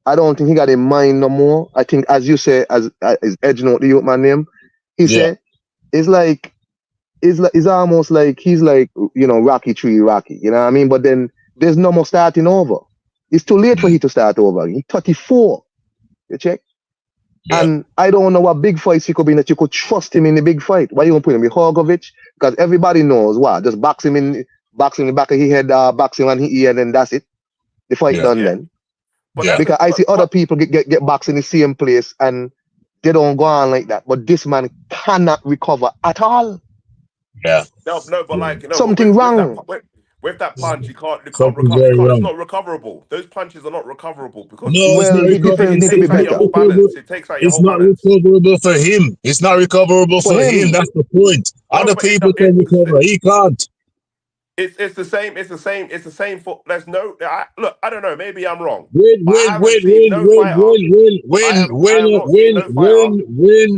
I don't think he got a mind no more. I think, as you say, as is edging out the youth man name, he yeah, said, it's like it's almost like he's like Rocky Tree Rocky, you know what I mean? But then there's no more starting over. It's too late for mm, he to start over. He's 34. You check? yeah, And I don't know what big fights he could be in that you could trust him in the big fight. Why you gonna put him with Horgovich? Because everybody knows what. Just box him in the back of his head, box him on his ear, and then that's it. The fight yeah, done Yeah, then. but yeah, that's Because a I see other people get boxed in the same place and they don't go on like that. But this man cannot recover at all. yeah. no, but like but Something wrong. with that punch, you can't Something's recover. You very can't. It's wrong. not recoverable. Those punches are not recoverable because No, it's not Well, his recover. defense it need It's, to be takes it's out not your better. whole recoverable. balance. It takes out your It's whole not balance. recoverable for him. It's not recoverable For for him. him. That's the point. No, Other but people can recover. He can't. it's the same. It's the same for. There's no. Look, I don't know. Maybe I'm wrong, When, but I when, haven't when, seen when, no when, fighter. when, when, when, I have not seen no fighter. when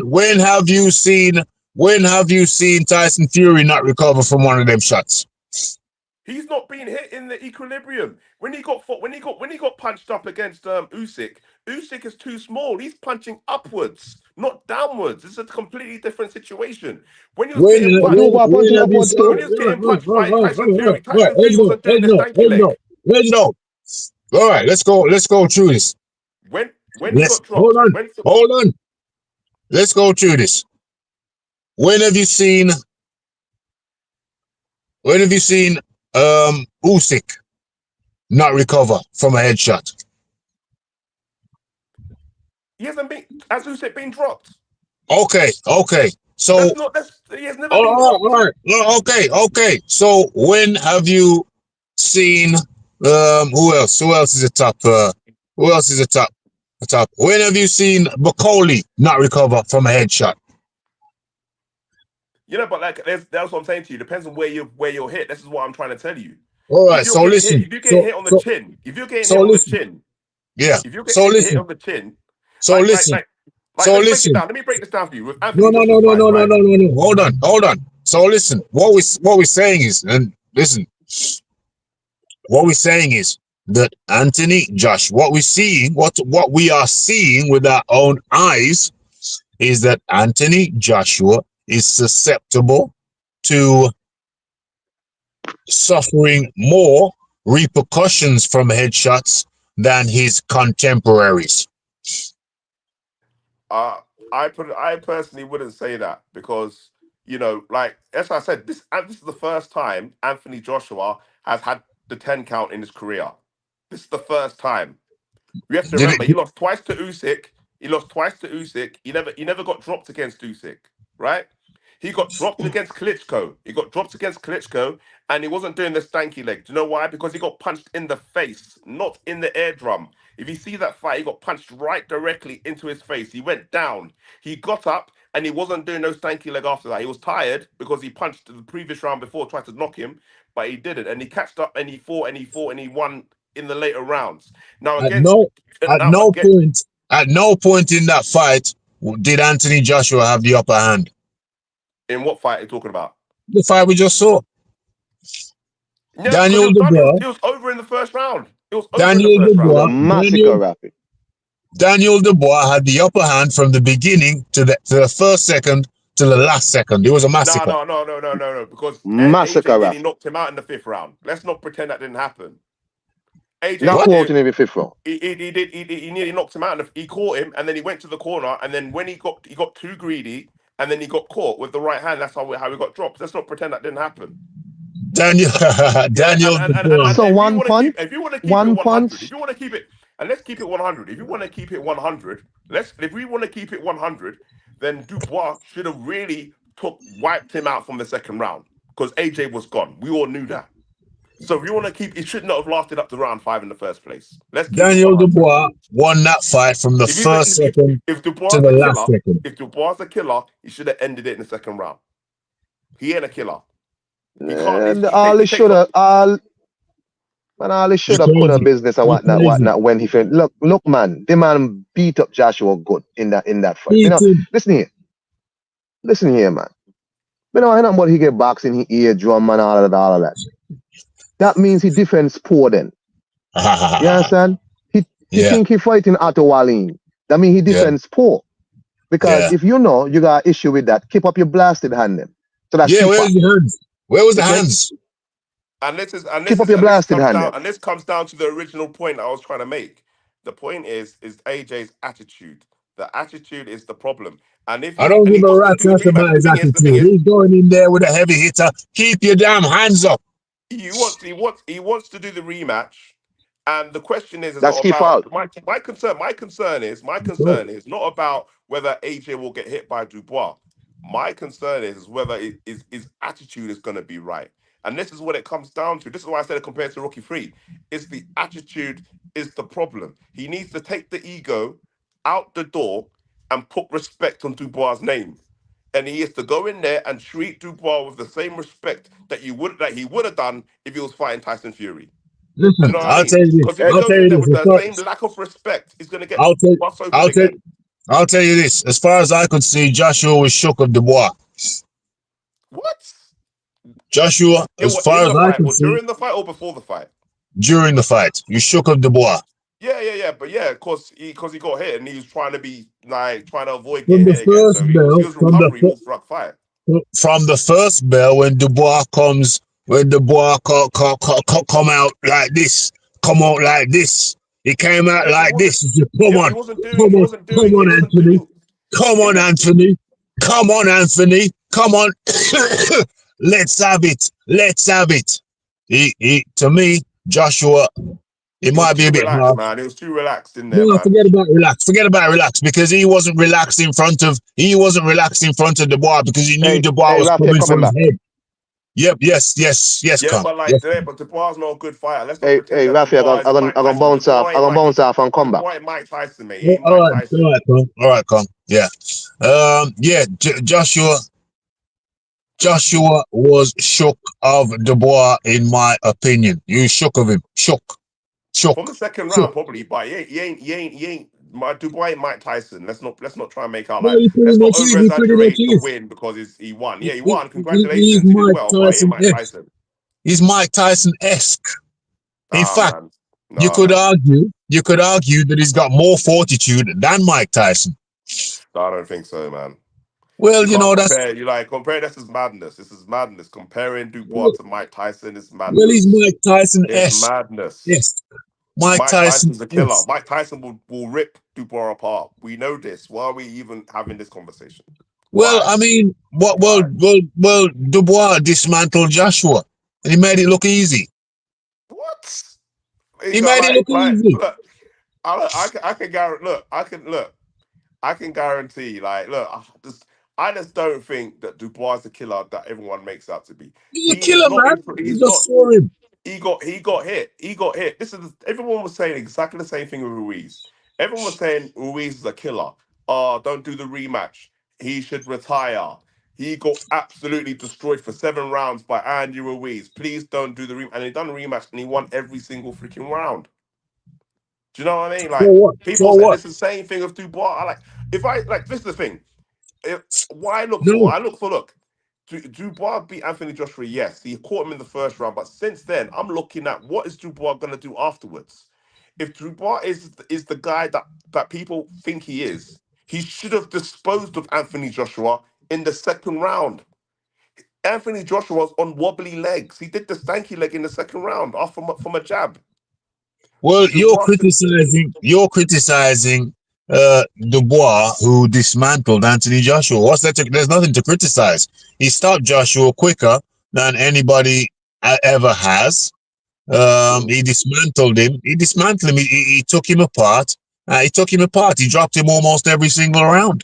when have you seen Tyson Fury not recover from one of them shots? He's not been hit in the equilibrium. When he got punched up against Usyk, Usyk is too small. He's punching upwards, not downwards. It's a completely different situation. When he was When, getting But punched, when, Dubois when punching have you upwards seen? when too. he was getting punched by Tyson Fury, All right, Tyson Fury wasn't doing the stanky leg. Heads down. All right, let's go through this. When he got Hold dropped, on, hold on. Let's go through this. When have you seen? When have you seen Usyk not recover from a headshot? he hasn't been as Usyk been dropped. Okay. So, That's he has never been all dropped. right. Okay. So, when have you seen who else? Who else is a top? Who else is a top? A top. When have you seen Bacoli not recover from a headshot? But like that's what I'm saying to you. Depends on where you're hit. This is what I'm trying to tell you. All right. So listen. If you're getting hit on the chin, if you're getting So hit on the listen. chin, Yeah. if you're So getting hit listen. on the chin, So listen. So let's break it listen. down. Let me break this down for you with No, Anthony no, Joshua's no, no, fight, no, no, right? no, no, no. Hold on. So listen, what we're saying is, and listen, what we're saying is that Anthony Josh, what we are seeing with our own eyes is that Anthony Joshua is susceptible to suffering more repercussions from headshots than his contemporaries. Uh, I personally wouldn't say that because like as I said, this is the first time Anthony Joshua has had the 10 count in his career. This is the first time. We have to Did remember he it? lost twice to Usyk. He lost twice to Usyk. He never got dropped against Usyk, right? He got dropped against Klitschko. And he wasn't doing the stanky leg. Do you know why? Because he got punched in the face, not in the eardrum. If you see that fight, he got punched right directly into his face. He went down. He got up, and he wasn't doing no stanky leg after that. He was tired because he punched the previous round before, tried to knock him, but he didn't. And he catched up, and he fought, and he fought, and he won in the later rounds. Now At against, no at now no again, point at no point in that fight did Anthony Joshua have the upper hand. in what fight are you talking about? The fight we just saw. Yeah, because it Daniel was done. Dubois, It was over in the first round. It was over in the Daniel first It was round. a Dubois, massacre, Rafi. Daniel Dubois had the upper hand from the beginning to the first second to the last second. It was a No, massacre. no, no, no, no, no, no. Because AJ Massacre, nearly Rafi. knocked him out in the fifth round. Let's not pretend that didn't happen. AJ, Knock What? him out in every fifth round. he did. He nearly knocked him out. He caught him, and then he went to the corner. And then when he got too greedy, and then he got caught with the right hand. That's how he got dropped. Let's not pretend that didn't happen. Daniel Yeah, Daniel Dubois. So and one punch, if you want to keep it one 100, if punch. you want to keep it, and let's keep it 100. If you want to keep it 100, if we want to keep it 100, then Dubois should have really wiped him out from the second round because AJ was gone. We all knew that. So if you want to keep, it should not have lasted up to round 5 in the first place. Let's keep it Daniel 100. Dubois won that fight from the If he's first second if to Dubois is the a last killer, second. he should have ended it in the second round. He ain't a killer. He can't. And He takes up. all he You should have put a crazy. business and You crazy. whatnot when he felt look man, the man beat up Joshua good in that fight. You know, Beating. listen here, man. You know, I know about he get boxing, he eardrum and all of that. That means he defends poor then. You understand? He Yeah, think he fighting Otto Wallin. That means he yeah, defends poor. Because yeah. if you know you got an issue with that, keep up your blasted hand then. So that's Yeah, where's CFAT. the hands? Where was the You see? hands? Keep up your blasted hand then. And this comes down to the original point I was trying to make. The point is AJ's attitude. The attitude is the problem. And if I he don't and give he a wants to rat's do the ass rematch, about his the thing attitude. is, He's going in there with a heavy hitter. Keep your damn hands up. he wants to do the rematch. And the question is That's not key about fault. my concern is not about whether AJ will get hit by Dubois. My concern is whether his attitude is going to be right. And this is what it comes down to. This is why I said it compared to Rocky 3. Is the attitude is the problem. He needs to take the ego out the door and put respect on Dubois' name. And he has to go in there and treat Dubois with the same respect that he would have done if he was fighting Tyson Fury. Do you Listen, know what I I'll mean? tell you this. Because if he Hey, I'll goes tell in you there this. with the same lack of respect, he's going to get I'll tell, bust open I'll tell, again. I'll tell you this. As far as I could see, Joshua was shook of Dubois. What? Joshua, as far In as the I fight, could or see, during the fight, or before the fight? during the fight, you shook of Dubois. Yeah. But yeah, because he got hit and he was trying to be like trying to avoid From getting the hit again. So first he bell, was recovering all throughout the fight. from the first bell when Dubois comes, when Dubois come out like this, come out like this. He came out Yeah, but he like wasn't. this. He said, come Yeah, but on, come on, come he on, wasn't Anthony. doing. Come It on, was Anthony. Come on, Anthony. Come on. Let's have it. Let's have it. To me, Joshua, it it was might be a too bit relaxed, hard. man. It was too relaxed in there, No, man. forget about relax. Forget about relax because he wasn't relaxed in front of Dubois because he knew Dubois hey, was Rafi, coming for coming his back. head. Yep, yes, Yeah, come. but Yes, but Dubois is not a good fighter. Let's not Hey, pretend that Rafi, Dubois is Mike I'm gonna Tyson. bounce off. I'm gonna bounce off and come back. Dubois ain't Mike Tyson, mate. He come. ain't Mike All Tyson. right, come. All right, come. Yeah. Yeah, Joshua was shook of Dubois, in my opinion. You shook of him. Shook. From the second Shook. round, probably, but he ain't. My Dubois ain't Mike Tyson. Let's not try and make out No, like. he pretty Let's not much is. over He pretty much exaggerate the is. win because he won. Yeah, He, he he, won. he's Congratulations, he did Mike well, but he ain't Tyson Mike esque. Tyson. He's Mike Tyson esque. In Ah fact, man, nah man. you could argue that he's got more fortitude than Mike Tyson. I don't think so, man. Well, You can't that's compare. You like compare. This is madness. This is madness. Comparing Dubois to Mike Tyson is well, he's madness. Mike Tyson It's esque. madness. Yes, Mike Mike Tyson Tyson's a killer. esque. Mike Tyson will rip Dubois apart. We know this. Why are we even having this conversation? Well, Why? I mean, what? Why? Well, Dubois dismantled Joshua, and he made it look easy. What? He He got made it look like easy. look. I can guarantee. Look, I can guarantee. Like, look, I just don't think that Dubois is the killer that everyone makes out to be. He's a He is killer, not. man. You He's just not. saw him. He got hit. He got hit. Everyone was saying exactly the same thing with Ruiz. Everyone was saying Ruiz is a killer. Oh, don't do the rematch. He should retire. He got absolutely destroyed for 7 rounds by Andy Ruiz. Please don't do the rematch. And he done a rematch and he won every single freaking round. Do you know what I mean? So Like what? people So say what? this is the same thing with Dubois. I like if I like this is the thing. If what I look for, No. I look for look. Dubois beat Anthony Joshua, yes. He caught him in the first round, but since then, I'm looking at what is Dubois gonna do afterwards. If Dubois is the guy that people think he should have disposed of Anthony Joshua in the second round. Anthony Joshua was on wobbly legs. He did the stanky leg in the second round off from a jab. Well, Dubois should, you're criticizing Dubois, who dismantled Anthony Joshua. There's nothing to criticize. He stopped Joshua quicker than anybody ever has. He dismantled him. He dismantled him. He took him apart. He took him apart. He dropped him almost every single round.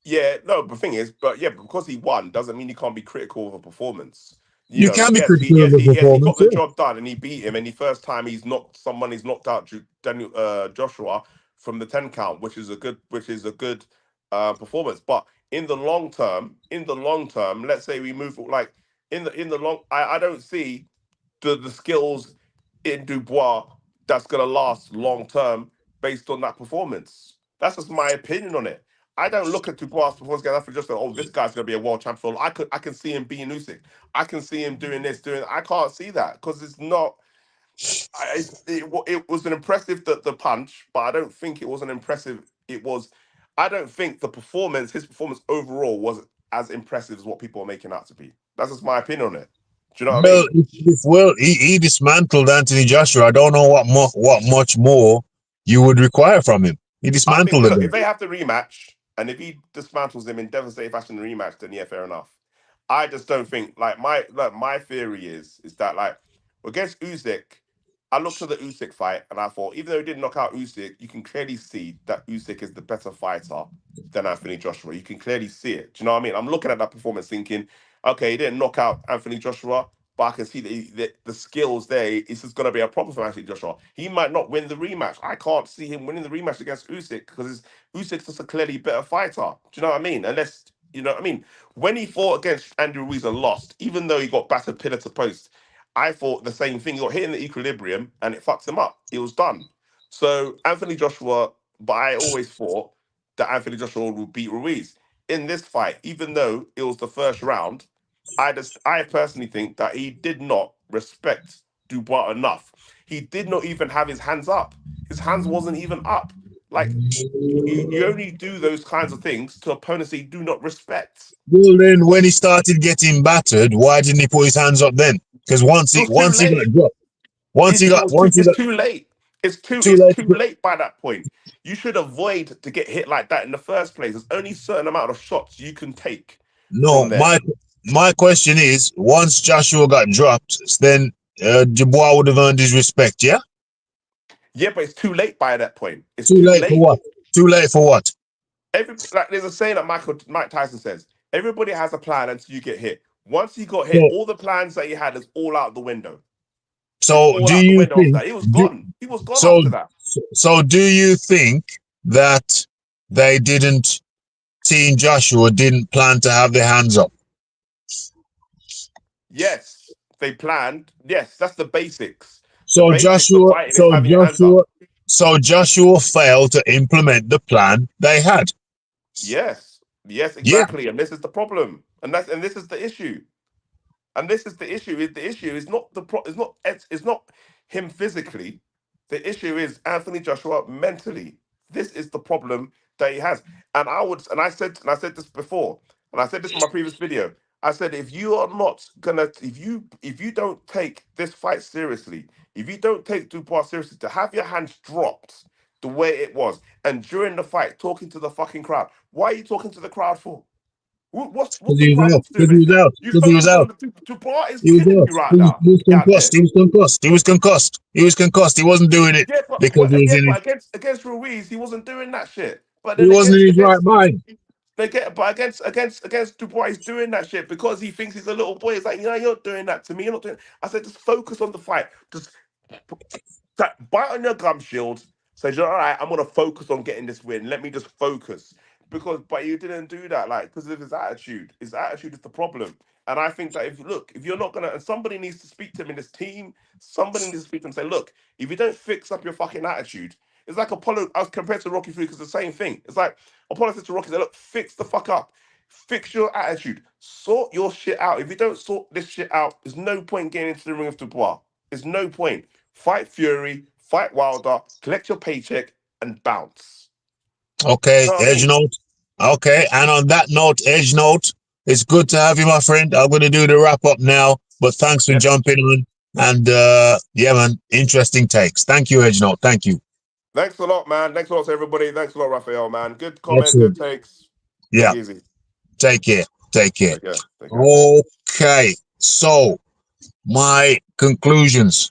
yeah, no, the thing is, but yeah, because he won doesn't mean he can't be critical of a performance. You You know, can be yes, critical of the he got performance, the yeah. job done and he beat him. And the first time he's knocked out Daniel Joshua from the 10 count, which is a good performance. But in the long term, let's say we move like in the long, I don't see the skills in Dubois that's going to last long term based on that performance. That's just my opinion on it. I don't look at Dubois' performance against just oh, this guy's going to be a world champion. I can see him being Usyk. I can see him doing this, doing. I can't see that because it's not. It was an impressive the punch, but I don't think it was an impressive. It was. I don't think his performance overall was as impressive as what people are making out to be. That's just my opinion on it. Do you know what I Well, mean? he dismantled Anthony Joshua. I don't know what much more you would require from him. He I think dismantled look, if him. they have the rematch and if he dismantles him in devastating fashion in the rematch, then yeah, fair enough. I just don't think my theory is that like against Usyk, I looked at the Usyk fight and I thought even though he didn't knock out Usyk, you can clearly see that Usyk is the better fighter than Anthony Joshua. You can clearly see it. Do you know what I mean? I'm looking at that performance thinking, okay, he didn't knock out Anthony Joshua, but I can see the skills there. This is going to be a problem for Anthony Joshua. He might not win the rematch. I can't see him winning the rematch against Usyk because Usyk's just a clearly better fighter. Do you know what I mean? Unless you know what I mean. When he fought against Andrew Ruiz and lost, even though he got battered pillar to post, I thought the same thing. He got hit in the equilibrium and it fucked him up. It was done. So Anthony Joshua, but I always thought that Anthony Joshua would beat Ruiz in this fight, even though it was the first round. I personally think that he did not respect Dubois enough. He did not even have his hands up. His hands wasn't even up. Like you only do those kinds of things to opponents that you do not respect. Well, then when he started getting battered, why didn't he put his hands up then? Because It was too once he got late. dropped, once he It's got too late. too It's late. too late by that point. You should avoid to get hit like that in the first place. There's only a certain amount of shots you can take No, from there. my question is, once Joshua got dropped, then Dubois would have earned his respect. Yeah. Yeah, but it's too late by that point. It's Too too late for late. what? Too late for what? There's a saying that Mike Tyson says. Everybody has a plan until you get hit. Once he got hit, So, all the plans that he had is all out the window. It's so all do out the you window after think? that. He was Do, gone. He was gone so, after that. so do you think that they didn't? Team Joshua didn't plan to have their hands up. Yes, they planned. Yes, that's the basics. The So basics of Joshua, fighting is so having your hands up. Joshua, so Joshua failed to implement the plan they had. Yes, yes, Yeah. exactly. And this is the problem. And this is the issue. And this is the issue. Is the issue is not the pro. It's not him physically. The issue is Anthony Joshua mentally. This is the problem that he has. And I said this before, and I said this in my previous video. I said if you are not gonna if you don't take this fight seriously, if you don't take Dubois seriously, to have your hands dropped the way it was, and during the fight talking to the fucking crowd, why are you talking to the crowd for? What's Because the he was crowd out. got to do with Because he was anything? out. You Because he was focus out. on the Dubois is He was killing out. you right now He was out there. concussed. He was concussed. He was concussed. He was concussed. He wasn't doing it Yeah, because he was in it. but against Ruiz, he wasn't doing that shit. But He then wasn't in his right against mind. They get, but against Dubois, he's doing that shit because he thinks he's a little boy. It's like, you're doing that to me. You're not doing. I said, just focus on the fight. Just bite on your gum shield. Says, you're all right. I'm gonna focus on getting this win. Let me just focus because, but you didn't do that, like because of his attitude. His attitude is the problem. And I think that if you're not gonna, and somebody needs to speak to him in this team. Somebody needs to speak to him and say, look, if you don't fix up your fucking attitude, it's like Apollo. I was compared to Rocky 3 because it's the same thing. It's like Apollo said to Rocky, said, look, fix the fuck up. Fix your attitude. Sort your shit out. If you don't sort this shit out, there's no point getting into the ring of Dubois. There's no point. Fight Fury, fight Wilder, collect your paycheck, and bounce. Okay, You know what I edge mean? note. Okay, and on that note, edge note, it's good to have you, my friend. I'm going to do the wrap up now, but thanks for Yeah. jumping on. And yeah, man, interesting takes. Thank you, edge note. Thank you. Thanks a lot, man. Thanks a lot to everybody. Thanks a lot, Raphael, man. Good comment, good Excellent. takes. Take Yeah, it easy. take care. Take care. Take care. Take care. Okay, so my conclusions.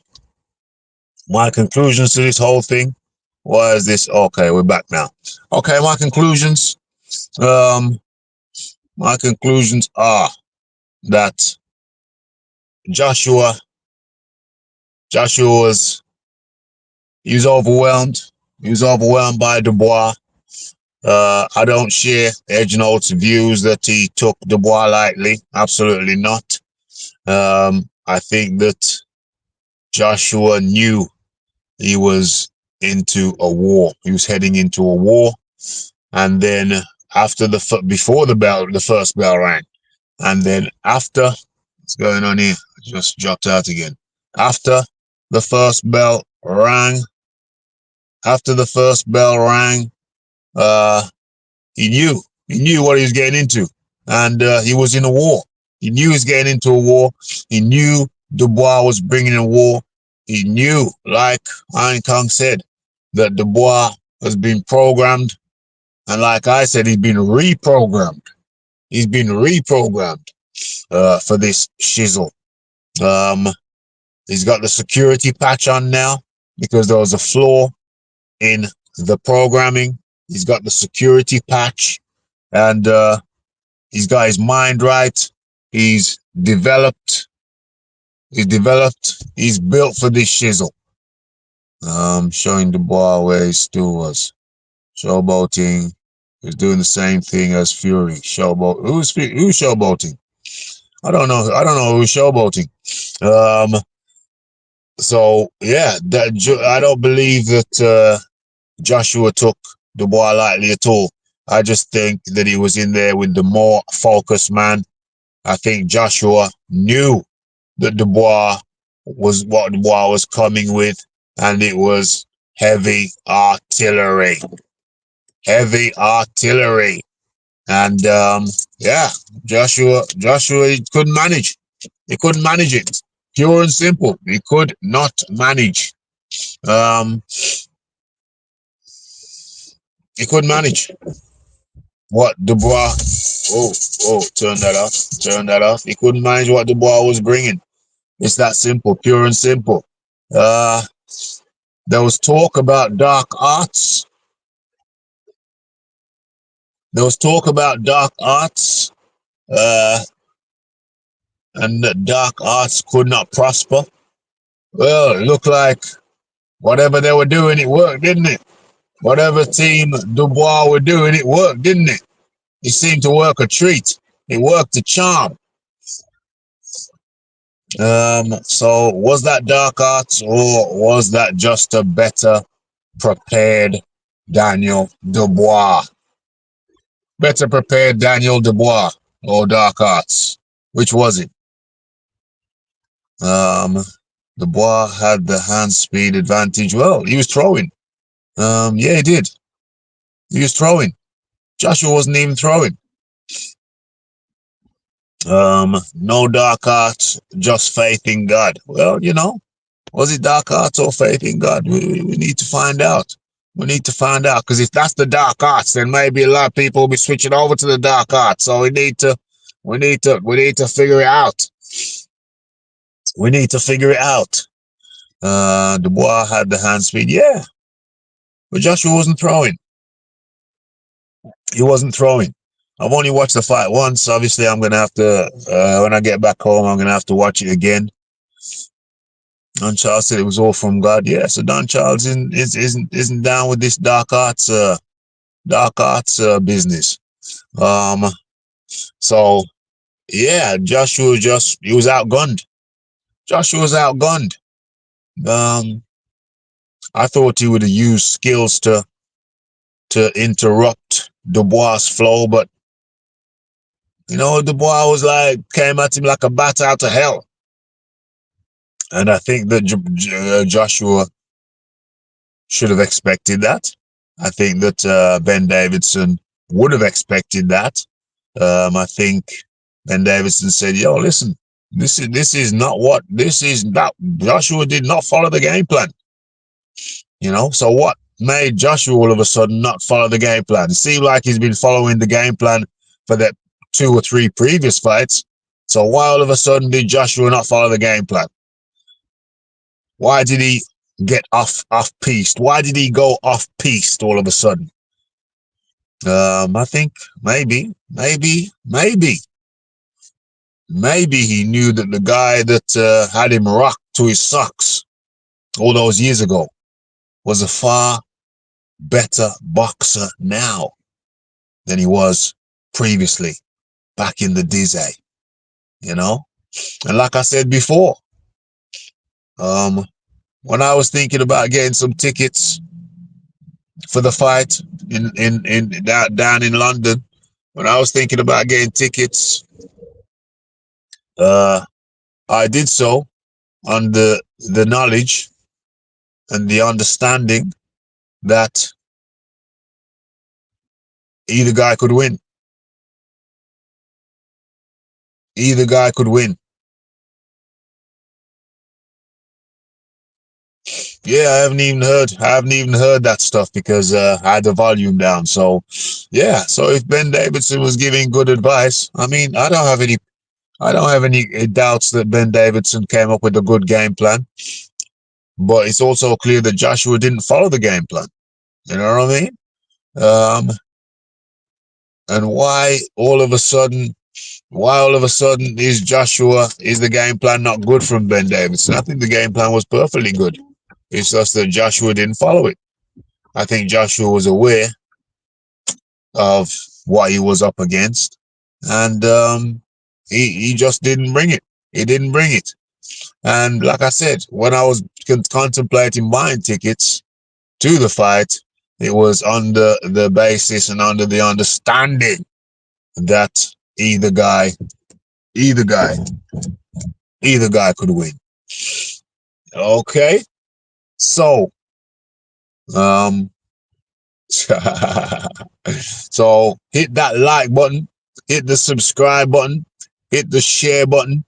My conclusions to this whole thing was this. Okay, we're back now. Okay, my conclusions. Um, my conclusions are that Joshua, Joshua was he was overwhelmed. He was overwhelmed by Dubois. I don't share Edgenolt's views that he took Dubois lightly. Absolutely not. I think that Joshua knew he was into a war. He was heading into a war, and then after before the first bell rang, and then after what's going on here? I just dropped out again. After the first bell rang, after the first bell rang, uh, he knew what he was getting into, and he was in a war. He knew he was getting into a war. He knew Dubois was bringing a war. He knew, like Iron Kong said, that Dubois has been programmed, and like I said, he's been reprogrammed. He's been reprogrammed for this shizzle. Um, he's got the security patch on now because there was a flaw in the programming. He's got the security patch, and he's got his mind right. He's developed. He's developed. He's built for this shizzle. Showing Dubois where he still was. Showboating. He's doing the same thing as Fury. Showboat. Who's showboating? I don't know. I don't know who's showboating. So yeah, I don't believe that Joshua took Dubois lightly at all. I just think that he was in there with the more focused man. I think Joshua knew that Dubois was what Dubois was coming with, and it was heavy artillery. Heavy artillery. And yeah, Joshua he couldn't manage. He couldn't manage it. Pure and simple. He could not manage. Um, he couldn't manage what Dubois. Oh, turn that off. Turn that off. He couldn't manage what Dubois was bringing. It's that simple, pure and simple. Uh, there was talk about dark arts. There was talk about dark arts, and that dark arts could not prosper. Well, it looked like whatever they were doing, it worked, didn't it? Whatever team Dubois were doing, it worked, didn't it? It seemed to work a treat. It worked a charm. So was that dark arts, or was that just a better prepared Daniel Dubois? Better prepared Daniel Dubois or dark arts? Which was it? Dubois had the hand speed advantage. Well, he was throwing. Yeah, he did. He was throwing. Joshua wasn't even throwing. No dark arts, just faith in God. Well, was it dark arts or faith in God? We need to find out. We need to find out, because if that's the dark arts, then maybe a lot of people will be switching over to the dark arts. So we need to figure it out. We need to figure it out. Dubois had the hand speed, yeah, but Joshua wasn't throwing. He wasn't throwing. I've only watched the fight once. Obviously, I'm gonna have to when I get back home, I'm gonna have to watch it again. Don Charles said it was all from God. Yeah, so Don Charles isn't down with this dark arts business. Um, so yeah, Joshua he was outgunned. Joshua was outgunned. Um, I thought he would have used skills to interrupt Dubois' flow, but Dubois was came at him like a bat out of hell. And I think that Joshua should have expected that. I think that Ben Davidson would have expected that. I think Ben Davidson said, "Yo, listen, this is not what this is not. Joshua did not follow the game plan. So what made Joshua all of a sudden not follow the game plan? It seemed like he's been following the game plan for the 2 or 3 previous fights. So why all of a sudden did Joshua not follow the game plan? Why did he get off piste? Why did he go off piste all of a sudden? I think maybe he knew that the guy that had him rocked to his socks all those years ago was a far better boxer now than he was previously back in the Dizzy, And like I said before, when I was thinking about getting some tickets for the fight in down in London, when I was thinking about getting tickets, I did so on the knowledge and the understanding that either guy could win. Either guy could win. Yeah, I haven't even heard that stuff because I had the volume down. So yeah, so if Ben Davidson was giving good advice, I mean, I don't have any doubts that Ben Davidson came up with a good game plan. But it's also clear that Joshua didn't follow the game plan. You know what I mean? And why all of a sudden is the game plan not good from Ben Davidson? I think the game plan was perfectly good. It's just that Joshua didn't follow it. I think Joshua was aware of what he was up against, and he just didn't bring it. He didn't bring it. And like I said, when I was contemplating buying tickets to the fight, it was under the basis and under the understanding that either guy could win. Okay, so so hit that like button, hit the subscribe button, hit the share button.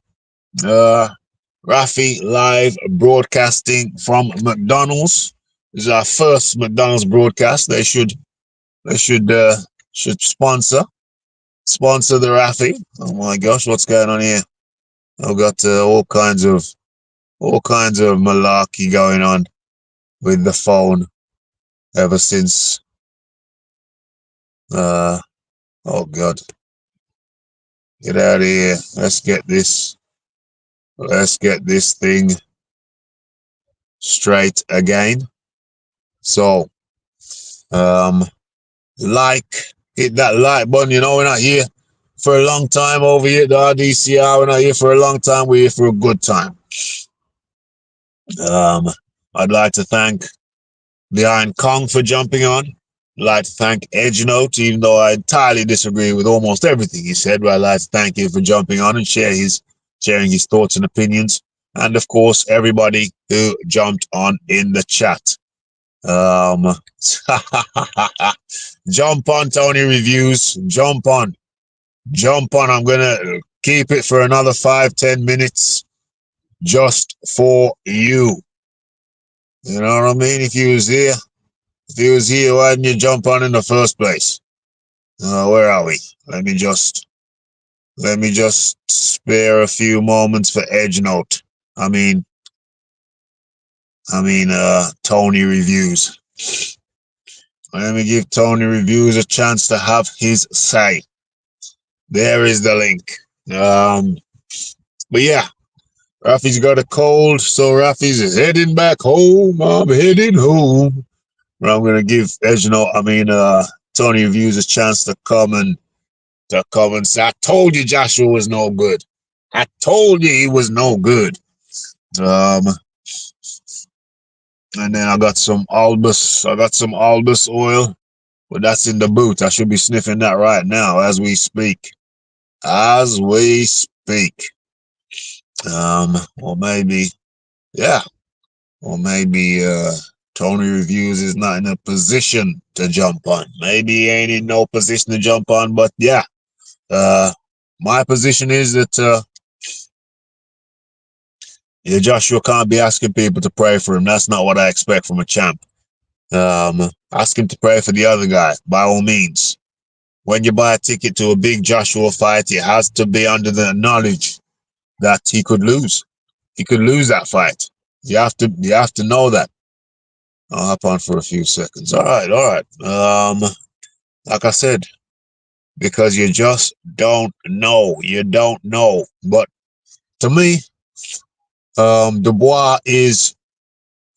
Rafi live broadcasting from McDonald's. This is our first McDonald's broadcast. They should sponsor the Rafi. Oh my gosh, what's going on here? I've got all kinds of malarkey going on with the phone ever since. Oh God, get out of here. Let's get this thing straight again. So, hit that like button. We're not here for a long time over here at the RDCR. We're not here for a long time. We're here for a good time. I'd like to thank the Iron Kong for jumping on. I'd like to thank EdgeNote, even though I entirely disagree with almost everything he said, but I'd like to thank him for jumping on and sharing his thoughts and opinions. And of course, everybody who jumped on in the chat. Jump on, Tony Reviews. Jump on. I'm gonna keep it for another 5-10 minutes just for you. You know what I mean? If you was here, why didn't you jump on in the first place? Where are we? Let me just spare a few moments for EdgeNote. I mean, Tony Reviews. Let me give Tony Reviews a chance to have his say. There is the link. But yeah, Rafi's got a cold, so Rafi's heading back home. I'm heading home. But I'm gonna give Tony Reviews a chance to come and say, I told you Joshua was no good. I told you he was no good. Um, and then I got some Albus oil, but that's in the boot. I should be sniffing that right now as we speak. As we speak. Or maybe, yeah, or maybe Tony Reviews is not in a position to jump on. Maybe he ain't in no position to jump on, but yeah. My position is that Joshua can't be asking people to pray for him. That's not what I expect from a champ. Ask him to pray for the other guy, by all means. When you buy a ticket to a big Joshua fight, it has to be under the knowledge that he could lose. He could lose that fight. You have to know that. I'll hop on for a few seconds. All right. Like I said, because you just don't know. You don't know. But to me, Dubois is,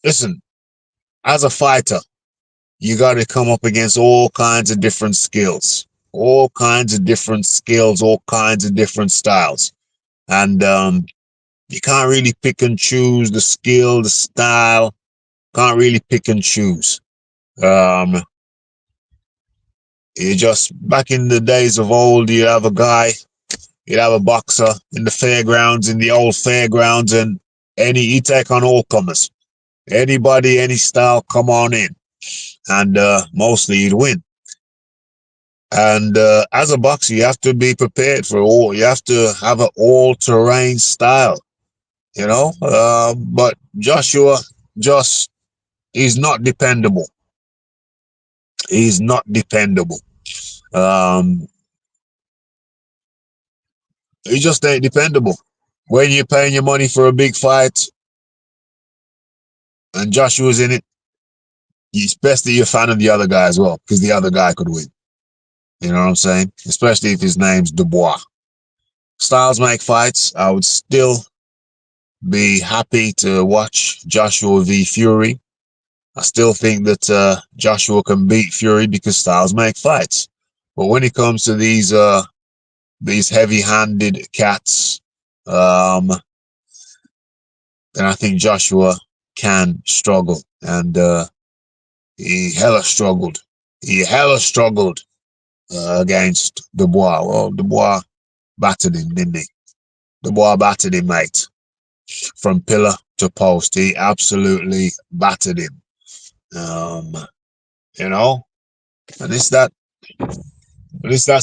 listen, as a fighter, you got to come up against all kinds of different skills, all kinds of different skills, all kinds of different styles. And you can't really pick and choose the skill, the style, can't really pick and choose. Um, you just, back in the days of old, you'd have a boxer in the fairgrounds, in the old fairgrounds, and he take on all comers. Anybody, any style, come on in. And mostly he'd win. And as a boxer, you have to be prepared for all. You have to have an all-terrain style, you know. But Joshua just he's not dependable. He's not dependable. Um, he just ain't dependable. When you're paying your money for a big fight and Joshua's in it, it's best that you're a fan of the other guy as well, because the other guy could win. You know what I'm saying? Especially if his name's Dubois. Styles make fights. I would still be happy to watch Joshua v Fury. I still think that Joshua can beat Fury because styles make fights. But when it comes to these heavy-handed cats, then I think Joshua can struggle, and he hella struggled. He hella struggled against Dubois. Well, Dubois battered him, didn't he? Dubois battered him, mate. From pillar to post, he absolutely battered him. Um, you know, and it's that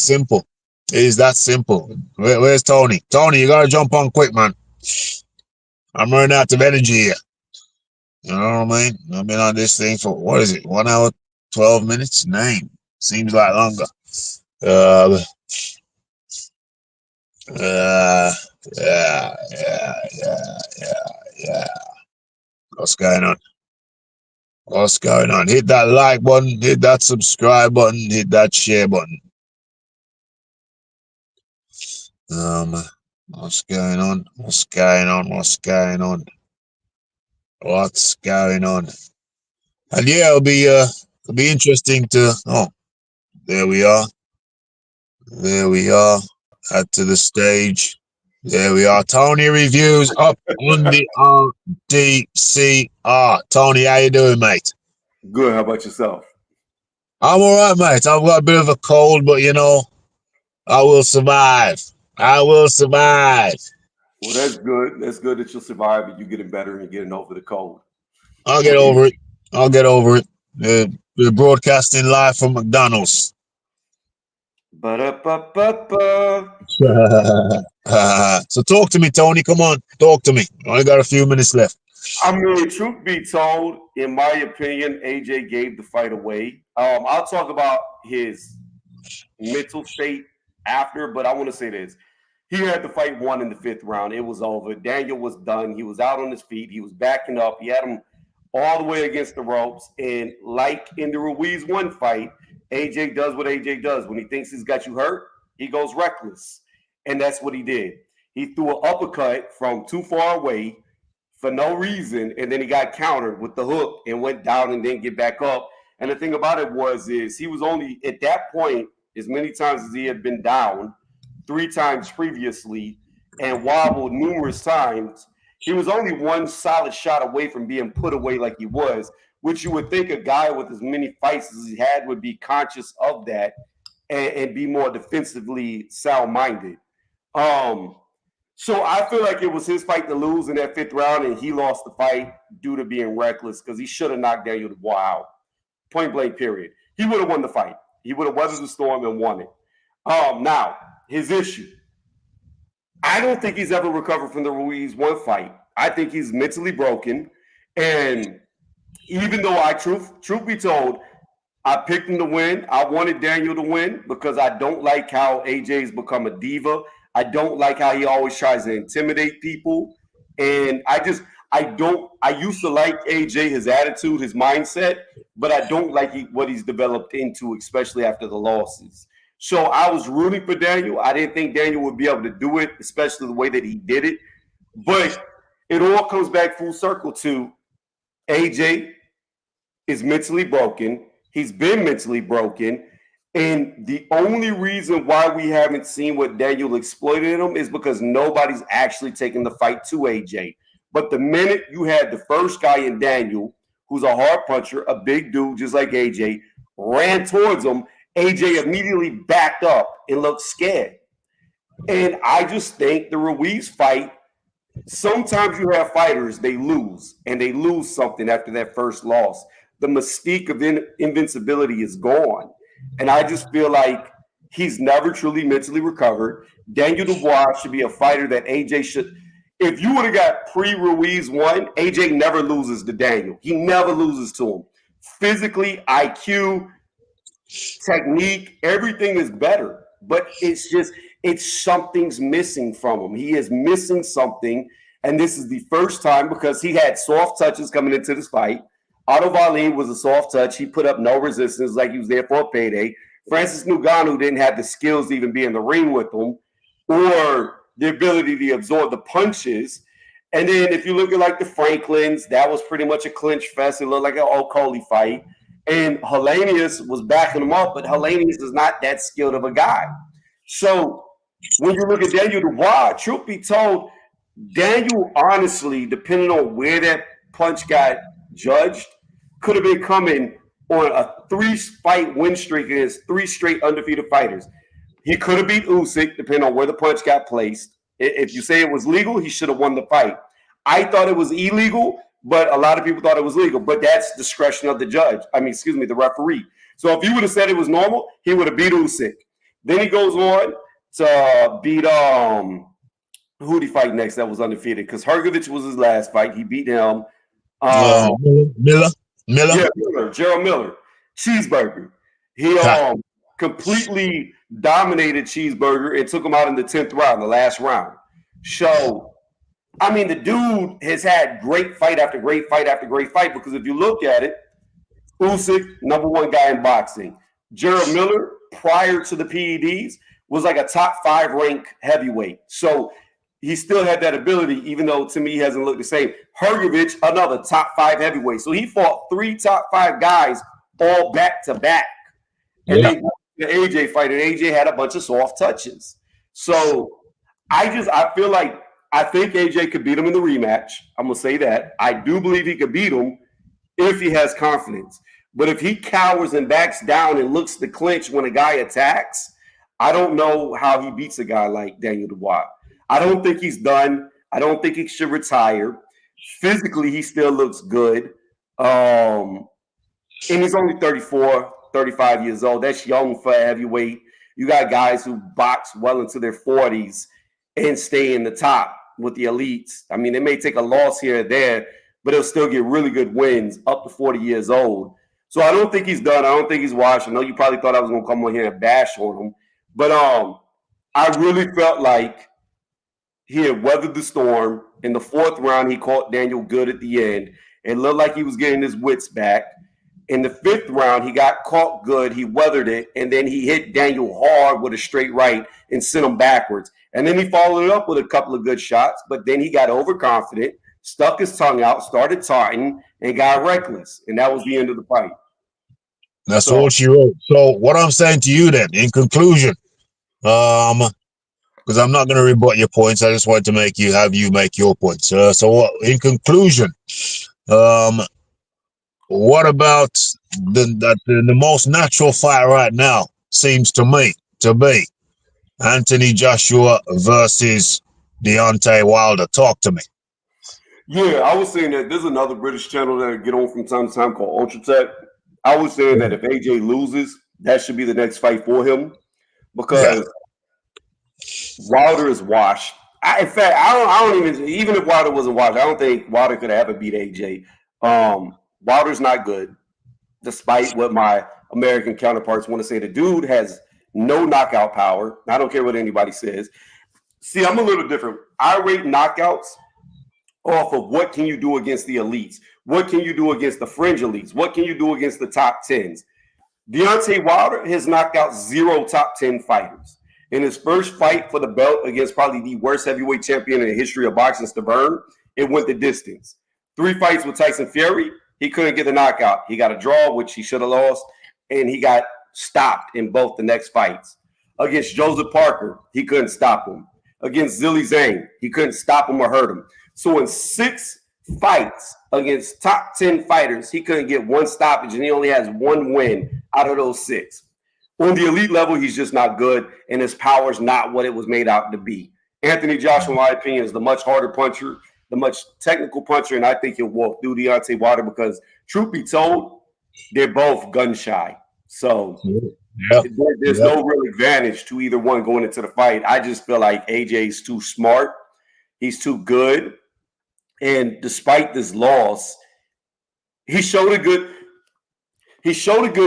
simple. It is that simple. Where's Tony? Tony, you gotta jump on quick, man. I'm running out of energy here. You know what I mean? I've been on this thing for, what is it, 1 hour, 12 minutes? Name. Seems like longer. Uh, uh, yeah, yeah, yeah, yeah, yeah. What's going on? What's going on? Hit that like button, hit that subscribe button, hit that share button. Um, what's going on? What's going on? What's going on? What's going on? And yeah, it'll be interesting to. Oh, there we are. There we are. Add to the stage. There we are. Tony Reviews up on the RDCR. Tony, how you doing, mate? Good. How about yourself? I'm all right, mate. I've got a bit of a cold, but I will survive. I will survive. Well, that's good. That's good that you'll survive and you getting better and getting over the cold. I'll get over it. I'll get over it. We're broadcasting live from McDonald's. Ba-da-ba-ba-ba. So talk to me, Tony. Come on, talk to me. Only got a few minutes left. I mean, truth be told, in my opinion, AJ gave the fight away. I'll talk about his mental state after, but I want to say this. He had the fight won in the 5th round. It was over. Daniel was done. He was out on his feet. He was backing up. He had him all the way against the ropes. And like in the Ruiz 1 fight, AJ does what AJ does. When he thinks he's got you hurt, He goes reckless. And that's what he did. He threw an uppercut from too far away for no reason, and then he got countered with the hook and went down and didn't get back up. And the thing about it is he was only at that point, as many times as he had been down, 3 times previously, and wobbled numerous times. He was only one solid shot away from being put away like he was, which you would think a guy with as many fights as he had would be conscious of that and be more defensively sound-minded. So I feel like it was his fight to lose in that 5th round, and he lost the fight due to being reckless because he should have knocked Daniel Dubois out. Point blank, period. He would have won the fight. He would have weathered the storm and won it. Now, his issue. I don't think he's ever recovered from the Ruiz 1 fight. I think he's mentally broken. And even though truth be told, I picked him to win. I wanted Daniel to win because I don't like how AJ's become a diva. I don't like how he always tries to intimidate people. And I used to like AJ, his attitude, his mindset, but I don't like what he's developed into, especially after the losses. So I was rooting for Daniel. I didn't think Daniel would be able to do it, especially the way that he did it. But it all comes back full circle to AJ is mentally broken. He's been mentally broken. And the only reason why we haven't seen what Daniel exploited him is because nobody's actually taken the fight to AJ. But the minute you had the first guy in Daniel, who's a hard puncher, a big dude just like AJ, ran towards him, AJ immediately backed up and looked scared. And I just think the Ruiz fight, sometimes you have fighters, they lose, and they lose something after that first loss. The mystique of invincibility is gone. And I just feel like he's never truly mentally recovered. Daniel Dubois should be a fighter that AJ should. If you would have got pre-Ruiz 1, AJ never loses to Daniel. He never loses to him. Physically, IQ, technique, everything is better. But it's something's missing from him. He is missing something. And this is the first time because he had soft touches coming into this fight. Otto Wallin was a soft touch. He put up no resistance, like he was there for a payday. Francis Ngannou didn't have the skills to even be in the ring with him or the ability to absorb the punches. And then if you look at like the Franklins, that was pretty much a clinch fest. It looked like an O'Coley fight. And Hellenius was backing him up, but Hellenius is not that skilled of a guy. So when you look at Daniel Dubois, truth be told, Daniel, honestly, depending on where that punch got judged, could have been coming on a 3-fight win streak against 3 straight undefeated fighters. He could have beat Usyk, depending on where the punch got placed. If you say it was legal, he should have won the fight. I thought it was illegal, but a lot of people thought it was legal. But that's discretion of the judge. The referee. So if you would have said it was normal, he would have beat Usyk. Then he goes on to beat who did he fight next that was undefeated? Because Hrgovic was his last fight. He beat him. Miller. Yeah, Gerald Miller. Cheeseburger. He completely dominated Cheeseburger and took him out in the 10th round, the last round. So, the dude has had great fight after great fight after great fight because if you look at it, Usyk, number 1 guy in boxing. Gerald Miller, prior to the PEDs, was like a top 5 ranked heavyweight. So, he still had that ability, even though to me he hasn't looked the same. Hrgovic, another top 5 heavyweight. So he fought 3 top 5 guys all back to back. And then the AJ fight, and AJ had a bunch of soft touches. So I think AJ could beat him in the rematch. I'm going to say that. I do believe he could beat him if he has confidence. But if he cowers and backs down and looks to clinch when a guy attacks, I don't know how he beats a guy like Daniel Dubois. I don't think he's done. I don't think he should retire. Physically, he still looks good. And he's only 34, 35 years old. That's young for a heavyweight. You got guys who box well into their 40s and stay in the top with the elites. They may take a loss here or there, but they'll still get really good wins up to 40 years old. So I don't think he's done. I don't think he's washed. I know you probably thought I was going to come on here and bash on him. But I really felt like he had weathered the storm. In the 4th round, he caught Daniel good at the end. It looked like he was getting his wits back. In the 5th round, he got caught good. He weathered it, and then he hit Daniel hard with a straight right and sent him backwards. And then he followed it up with a couple of good shots, but then he got overconfident, stuck his tongue out, started taunting, and got reckless. And that was the end of the fight. That's all she wrote. So what I'm saying to you then, in conclusion, because I'm not going to rebut your points, I just want to make you make your points. In conclusion, what about the most natural fight right now seems to me to be Anthony Joshua versus Deontay Wilder? Talk to me. Yeah, I was saying that there's another British channel that I get on from time to time called Ultra Tech. I was saying that if AJ loses, that should be the next fight for him because Wilder is washed. In fact, I don't even if Wilder wasn't washed, I don't think Wilder could have ever beat AJ. Wilder's not good, despite what my American counterparts want to say. The dude has no knockout power. I don't care what anybody says. See, I'm a little different. I rate knockouts off of what can you do against the elites? What can you do against the fringe elites? What can you do against the top 10s? Deontay Wilder has knocked out 0 top 10 fighters. In his first fight for the belt against probably the worst heavyweight champion in the history of boxing, Stavern, it went the distance. 3 fights with Tyson Fury, he couldn't get the knockout. He got a draw, which he should have lost, and he got stopped in both the next fights. Against Joseph Parker, he couldn't stop him. Against Zilli Zhang, he couldn't stop him or hurt him. So in 6 fights against top 10 fighters, he couldn't get 1 stoppage, and he only has 1 win out of those 6. On the elite level, he's just not good, and his power is not what it was made out to be. Anthony Joshua, in my opinion, is the much harder puncher, the much technical puncher, and I think he'll walk through Deontay Wilder because, truth be told, they're both gun shy. So there's no real advantage to either one going into the fight. I just feel like AJ's too smart. He's too good. And despite this loss, he showed a good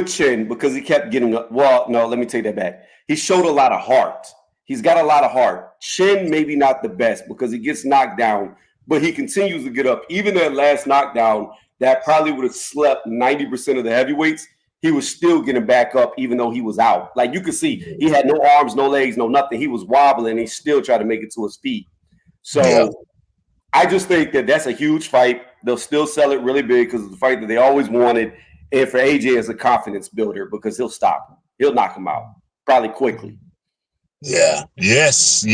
chin because he kept getting up. Well, no, let me take that back. He showed a lot of heart. He's got a lot of heart. Chin, maybe not the best because he gets knocked down, but he continues to get up. Even that last knockdown that probably would have slept 90% of the heavyweights, he was still getting back up even though he was out. Like you could see, he had no arms, no legs, no nothing. He was wobbling. He still tried to make it to his feet. So I just think that that's a huge fight. They'll still sell it really big because it's the fight that they always wanted. And for AJ as a confidence builder because he'll stop him. He'll knock him out probably quickly. Yeah. Yes.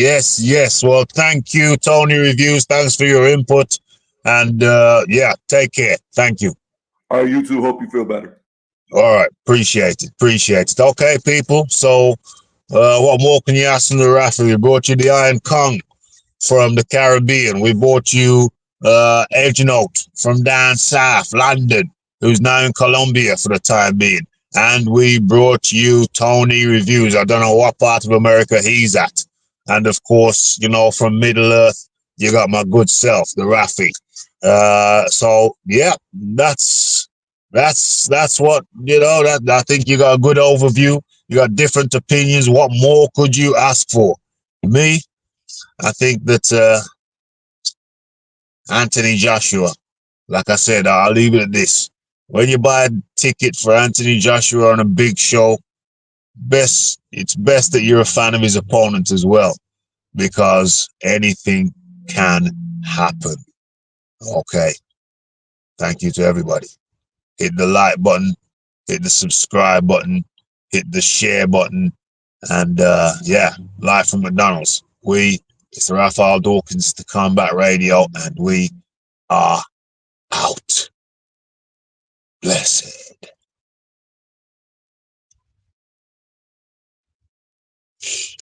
Well, thank you, Tony Reviews. Thanks for your input. And take care. Thank you. All right, you too. Hope you feel better. All right. Appreciate it. Okay, people. So what more can you ask from the referee? We brought you the Iron Kong from the Caribbean. We brought you Edgenote from down south, London, who's now in Colombia for the time being. And we brought you Tony Reviews. I don't know what part of America he's at. And of course, from Middle Earth, you got my good self, the Rafi. That's what, that I think you got a good overview. You got different opinions. What more could you ask for? Me, I think that Anthony Joshua, like I said, I'll leave it at this. When you buy a ticket for Anthony Joshua on a big show, it's best that you're a fan of his opponent as well, because anything can happen. Okay. Thank you to everybody. Hit the like button, hit the subscribe button, hit the share button, and live from McDonald's. It's Raphael Dawkins, the Combat Radio, and we are out. Blessed.